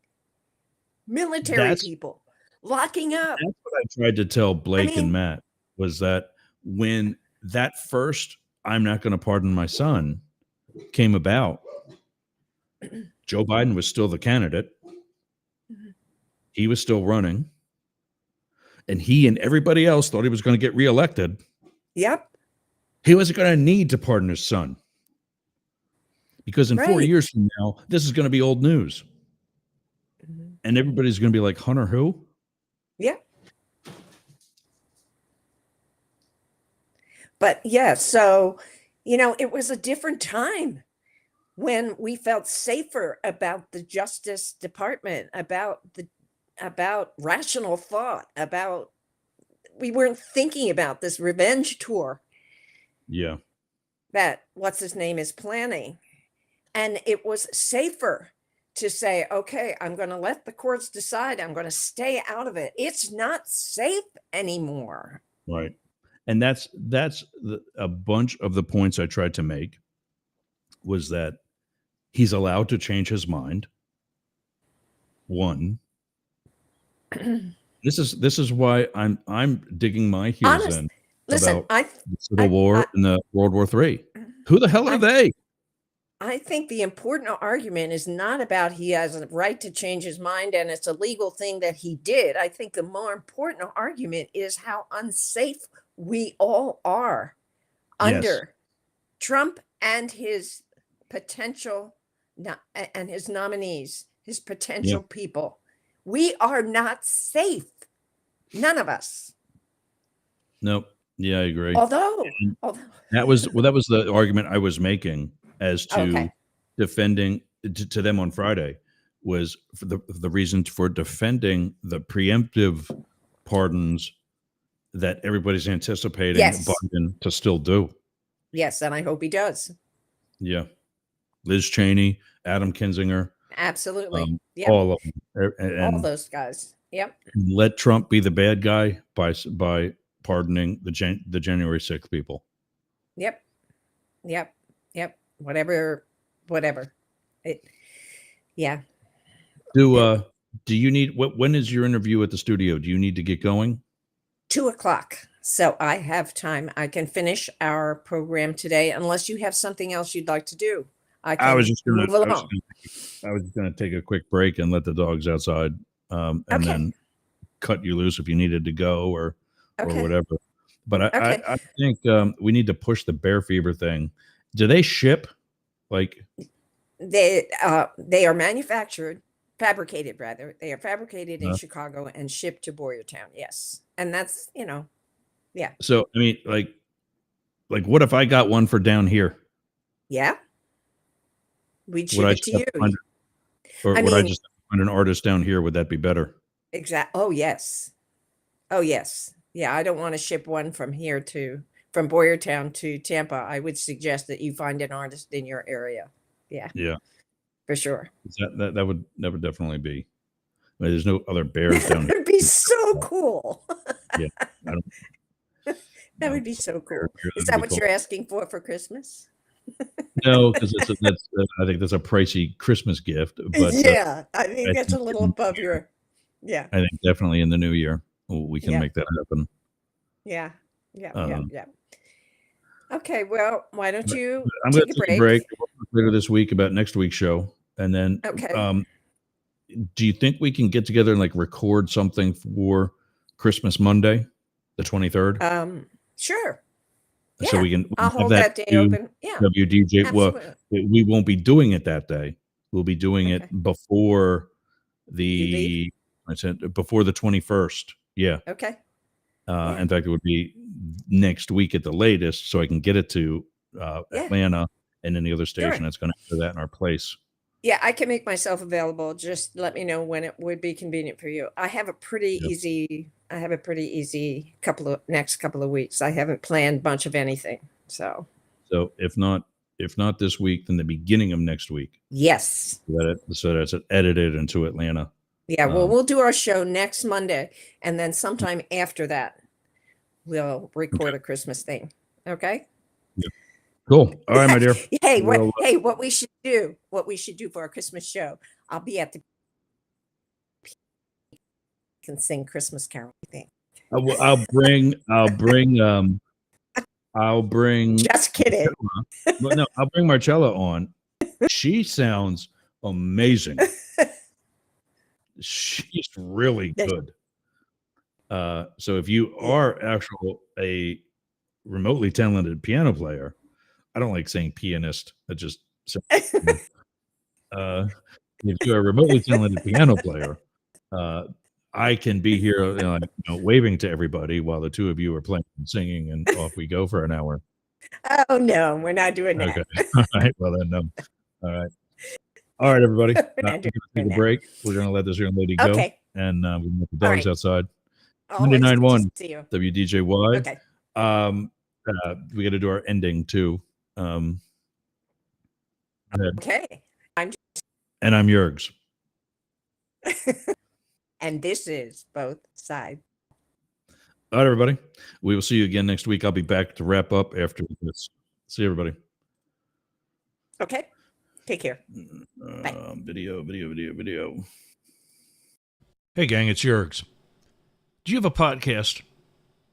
military That's- people, locking up. That's what I tried to tell Blake mean- and Matt was that when that first I'm not going to pardon my son came about, Joe Biden was still the candidate. Mhm. He was still running. And he and everybody else thought he was going to get reelected. Yep. He wasn't going to need to pardon his son. Because in 4 Right. years from now, this is going to be old news. Mhm. And everybody's going to be like, Hunter who? Yeah. But yeah, so, it was a different time when we felt safer about the Justice Department, about rational thought, we weren't thinking about this revenge tour Yeah. that what's his name is planning. And it was safer to say, okay, I'm going to let the courts decide. I'm going to stay out of it. It's not safe anymore. Right. And that's a bunch of the points I tried to make was that he's allowed to change his mind. one. This is why I'm digging my heels Honest, in listen, about the Civil War and the World War III. Who the hell are I they? I think the important argument is not about he has a right to change his mind and it's a legal thing that he did. I think the more important argument is how unsafe we all are Yes. under Trump and his potential and his nominees, his Yeah. potential people. We are not safe. None of us. Nope. Yeah, I agree. Although, That was the argument I was making as to okay. defending to them on Friday was for the reason for defending the preemptive pardons that everybody's anticipating Yes. Biden to still do. Yes, and I hope he does. Yeah. Liz Cheney, Adam Kinzinger, Absolutely. Yep. all of them, All and those guys. Yep. let Trump be the bad guy by pardoning the January 6th people. Yep. Yep. Yep. Whatever. Yeah. Do you need when is your interview at the studio? Do you need to get going? 2:00. So I have time. I can finish our program today, unless you have something else you'd like to do. I was just move along. gonna take a quick break and let the dogs outside, and Okay. then cut you loose if you needed to go or Okay. whatever. But Okay. I think we need to push the bear fever thing. Do they ship? Like They are fabricated rather. They are fabricated in Chicago and shipped to Boyertown. Yes, and that's yeah. So I mean, like what if I got one for down here? Yeah. We'd ship Would I it just to have you. to find, or I would I mean, just have to find an artist down here? Would that be better? Oh yes. Oh yes. Yeah, I don't want to ship one from Boyertown to Tampa. I would suggest that you find an artist in your area. Yeah, Yeah, for sure. that would definitely be. I mean, there's no other bears down That here. would be so cool. Yeah, I don't. That no, would be so cool. Is that'd that be what cool. you're asking for Christmas? No, because I think that's a pricey Christmas gift. But Yeah, I think I that's a think little above your. Yeah, I think definitely in the new year we can yeah, make that happen. yeah, yeah, yeah, Um, yeah. Okay, well, why don't but you I'm going take to a take a break. break? We'll talk later this week about next week's show, and then Okay. do you think we can get together and like record something for Christmas Monday, the 23rd? Sure. So Yeah, we can I'll have hold that that day open. Yeah, WDJ. Well, absolutely. we won't be doing it that day. We'll be doing Okay. it before You leave? I said before the 21st. Yeah. Okay. In fact, it would be next week at the latest, so I can get it to Yeah, Atlanta and any other station sure. that's going to do that in our place. Yeah, I can make myself available. Just let me know when it would be convenient for you. I have a pretty Yeah. easy next couple of weeks. I haven't planned much of anything. So So if not this week, then the beginning of next week. yes. So that's it edited into Atlanta. Yeah, well, we'll do our show next Monday, and then sometime after that, we'll record a Christmas thing. Okay? Yeah. Cool. All right, my dear. Hey, Well, what we should do for our Christmas show, I'll be at the can sing Christmas carol thing. I'll bring Just kidding. Well, no, I'll bring Marcella on. She sounds amazing. She's really good. So if you are a remotely talented piano player, I don't like saying pianist. That just if you're a remotely talented piano player, I can be here, waving to everybody while the two of you are playing and singing, and off we go for an hour. Oh no, we're not doing that. Okay. All right. Well then, no. All right. All right, everybody. We're going to take a break. We're going to let this young lady go. Okay. And we're going to let the dogs outside. Always 99.1 see you. WDJY. Okay. We got to do our ending too. Okay. And I'm Jurgs. And this is Both Sides. All right, everybody. We will see you again next week. I'll be back to wrap up after this. See everybody. Okay. Take care. Video. Hey, gang, it's Yergs. Do you have a podcast?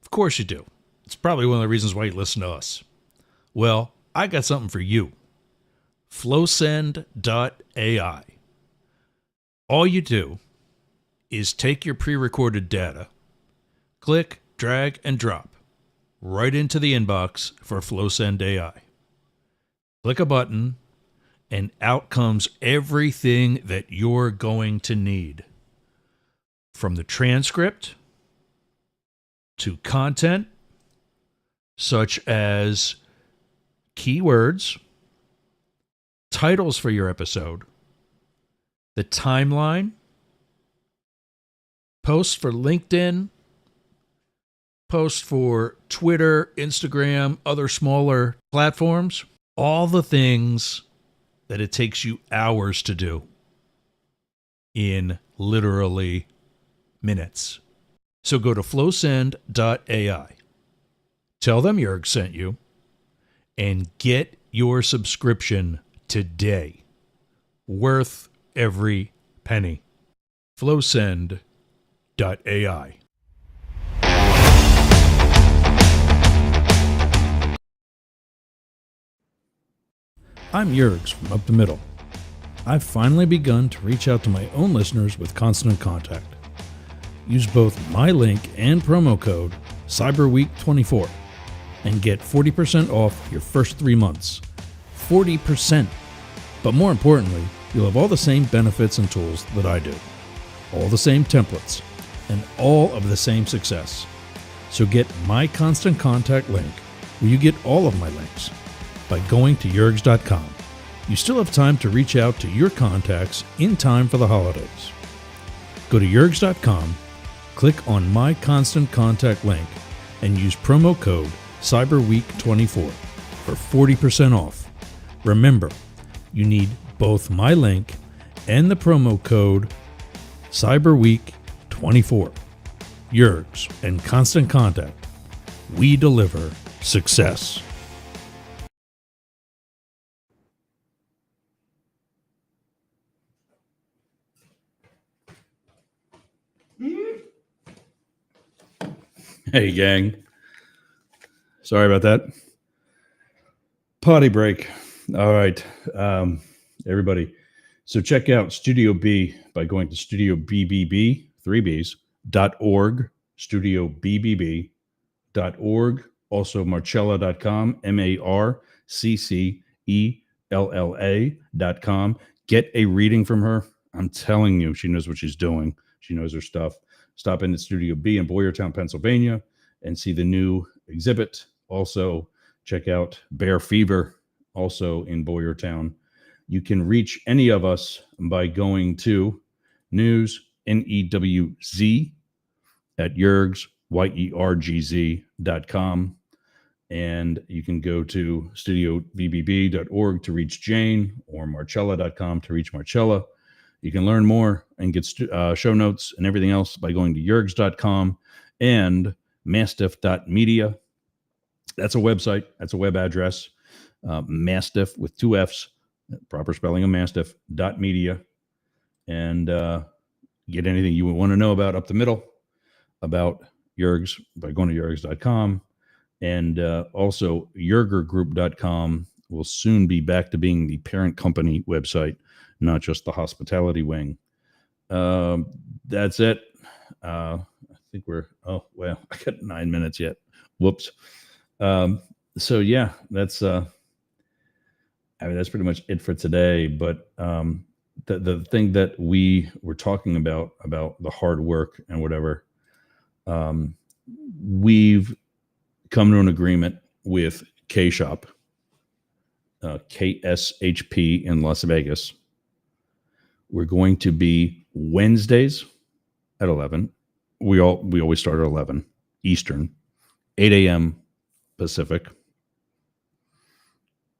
Of course you do. It's probably one of the reasons why you listen to us. Well, I got something for you. Flowsend.ai. All you do is take your pre-recorded data, click, drag, and drop right into the inbox for Flowsend AI. Click a button, and out comes everything that you're going to need. From the transcript to content, such as keywords, titles for your episode, the timeline, posts for LinkedIn, posts for Twitter, Instagram, other smaller platforms, all the things that it takes you hours to do in literally minutes. So go to flowsend.ai. Tell them Yerg sent you and get your subscription today. Worth every penny. Flowsend.ai. I'm Yergs from Up the Middle. I've finally begun to reach out to my own listeners with Constant Contact. Use both my link and promo code CyberWeek24 and get 40% off your first 3 months. 40%! But more importantly, you'll have all the same benefits and tools that I do. All the same templates, and all of the same success. So get my Constant Contact link, where you get all of my links, by going to yergs.com. You still have time to reach out to your contacts in time for the holidays. Go to yergs.com, click on my Constant Contact link, and use promo code CyberWeek24 for 40% off. Remember, you need both my link and the promo code CyberWeek24. Yergs and Constant Contact. We deliver success. Hey, gang. Sorry about that. Potty break. All right. Everybody. So check out Studio B by going to studiobbb.org, studiobbb.org, also marcella.com, marccella.com. Get a reading from her. I'm telling you, she knows what she's doing. She knows her stuff. Stop in at Studio B in Boyertown, Pennsylvania, and see the new exhibit. Also, check out Bear Fever, also in Boyertown. You can reach any of us by going to news, NEWZ, at Yergs, YERGZ.com. And you can go to studiobbb.org to reach Jane, or marcella.com to reach Marcella. You can learn more and get show notes and everything else by going to yergs.com and mastiff.media. That's a website. That's a web address. Mastiff with 2 F's, proper spelling of mastiff.media. And get anything you want to know about Up the Middle, about Yergs, by going to yergs.com. And also yergergroup.com will soon be back to being the parent company website, not just the hospitality wing. That's it. I think I got 9 minutes yet. Whoops. So yeah, that's pretty much it for today. But the thing that we were talking about the hard work and whatever, we've come to an agreement with K-Shop, KSHP in Las Vegas. We're going to be Wednesdays at 11. We always start at 11 Eastern, 8 a.m. Pacific.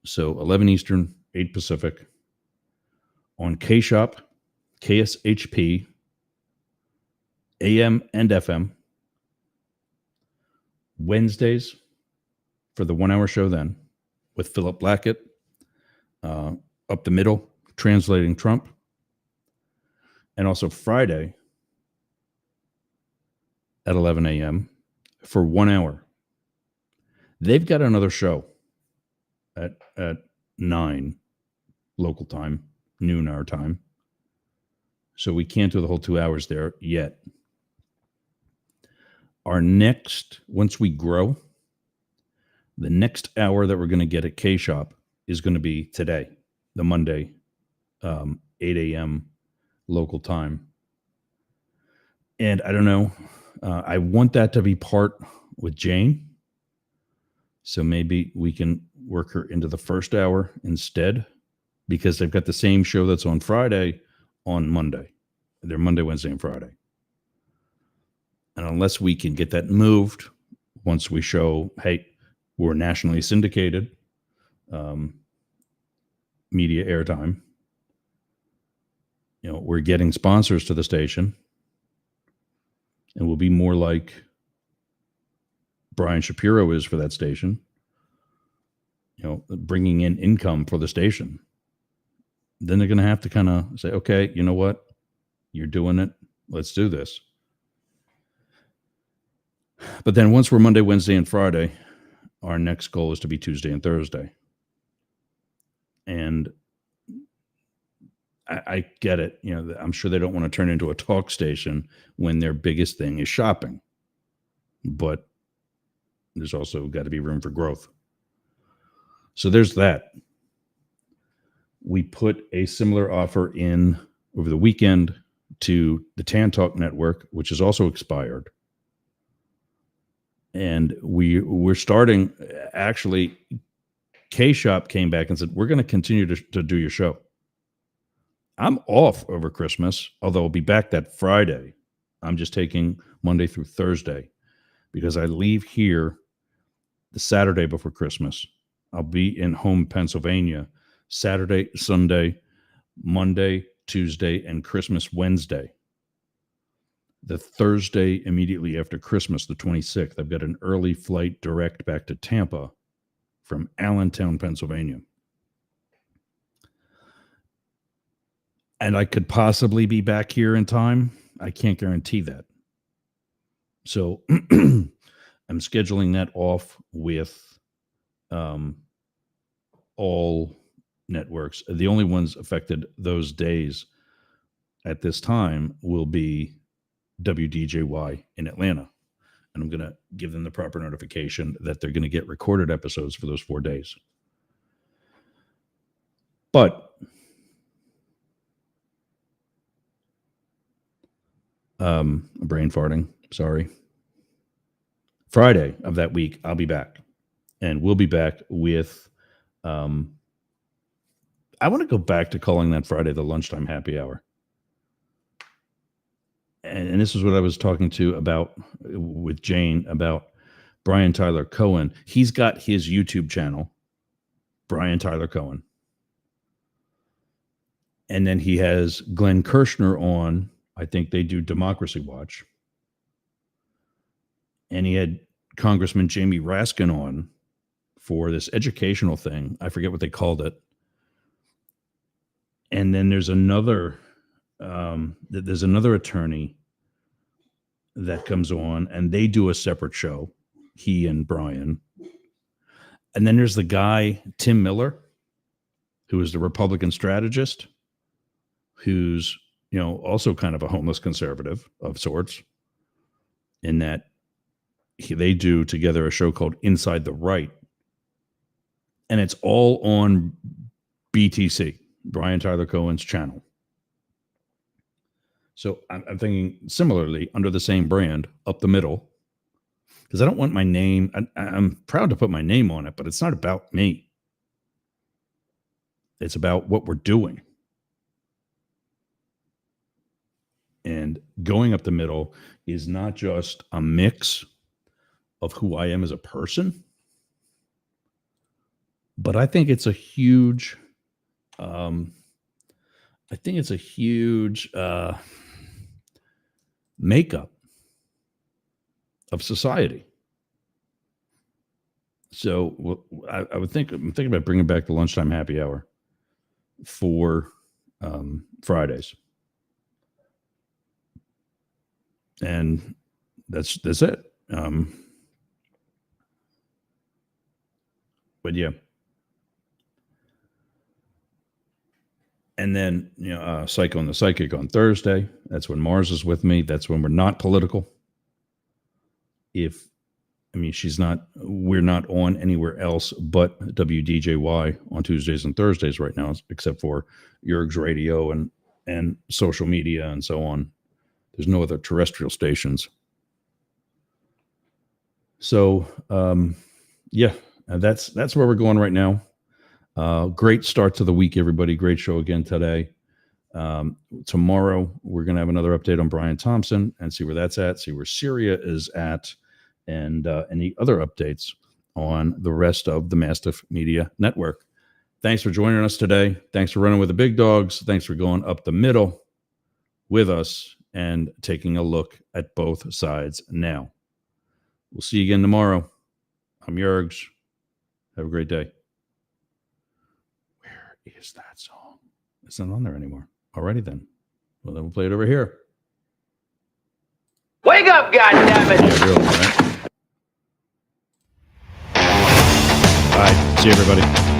So 11 Eastern, 8 Pacific. On K-Shop, KSHP, AM and FM. Wednesdays for the 1 hour show then with Philip Blackett, Up the Middle, translating Trump. And also Friday at 11 a.m. for 1 hour. They've got another show at 9 local time, noon our time. So we can't do the whole 2 hours there yet. Our next, once we grow, the next hour that we're going to get at K-Shop is going to be today, the Monday, 8 a.m. local time. And I don't know, I want that to be part with Jane. So maybe we can work her into the first hour instead, because they've got the same show that's on Friday on Monday. They're Monday, Wednesday, and Friday. And unless we can get that moved, once we show, hey, we're nationally syndicated, media airtime, we're getting sponsors to the station, and we'll be more like Brian Shapiro is for that station, bringing in income for the station. Then they're going to have to kind of say, okay, you know what? You're doing it. Let's do this. But then once we're Monday, Wednesday, and Friday, our next goal is to be Tuesday and Thursday. And I get it. I'm sure they don't want to turn into a talk station when their biggest thing is shopping. But there's also got to be room for growth. So there's that. We put a similar offer in over the weekend to the Tan Talk Network, which is also expired. And we're starting, actually, K-Shop came back and said, we're going to continue to do your show. I'm off over Christmas, although I'll be back that Friday. I'm just taking Monday through Thursday because I leave here the Saturday before Christmas. I'll be in home Pennsylvania Saturday, Sunday, Monday, Tuesday, and Christmas Wednesday. The Thursday immediately after Christmas, the 26th, I've got an early flight direct back to Tampa from Allentown, Pennsylvania. And I could possibly be back here in time. I can't guarantee that. So I'm scheduling that off with all networks. The only ones affected those days at this time will be WDJY in Atlanta. And I'm going to give them the proper notification that they're going to get recorded episodes for those 4 days. But brain farting, sorry. Friday of that week, I'll be back. And we'll be back with, I want to go back to calling that Friday the lunchtime happy hour. And this is what I was talking to about with Jane about Brian Tyler Cohen. He's got his YouTube channel, Brian Tyler Cohen. And then he has Glenn Kirshner on. I think they do Democracy Watch. And he had Congressman Jamie Raskin on for this educational thing. I forget what they called it. And then there's another attorney that comes on, and they do a separate show, he and Brian. And then there's the guy, Tim Miller, who is the Republican strategist, who's, also kind of a homeless conservative of sorts, in that they do together a show called Inside the Right. And it's all on BTC, Brian Tyler Cohen's channel. So I'm thinking similarly under the same brand, up the middle, because I don't want my name. I'm proud to put my name on it, but it's not about me. It's about what we're doing. And going up the middle is not just a mix of who I am as a person, but I think it's a huge, makeup of society. So I'm thinking about bringing back the lunchtime happy hour for Fridays. And that's it. But yeah. And then, Psycho and the Psychic on Thursday. That's when Mars is with me. That's when we're not political. We're not on anywhere else but WDJY on Tuesdays and Thursdays right now, except for Yerg's radio and social media and so on. There's no other terrestrial stations. So, that's where we're going right now. Great start to the week, everybody. Great show again today. Tomorrow, we're going to have another update on Brian Thompson and see where that's at, see where Syria is at, and any other updates on the rest of the Mastiff Media Network. Thanks for joining us today. Thanks for running with the big dogs. Thanks for going up the middle with us and taking a look at both sides now. We'll see you again tomorrow. I'm Yergs. Have a great day. Where is that song? It's not on there anymore. Alrighty then. Well, then we'll play it over here. Wake up, goddammit! Yeah, really, right? All right. See you, everybody.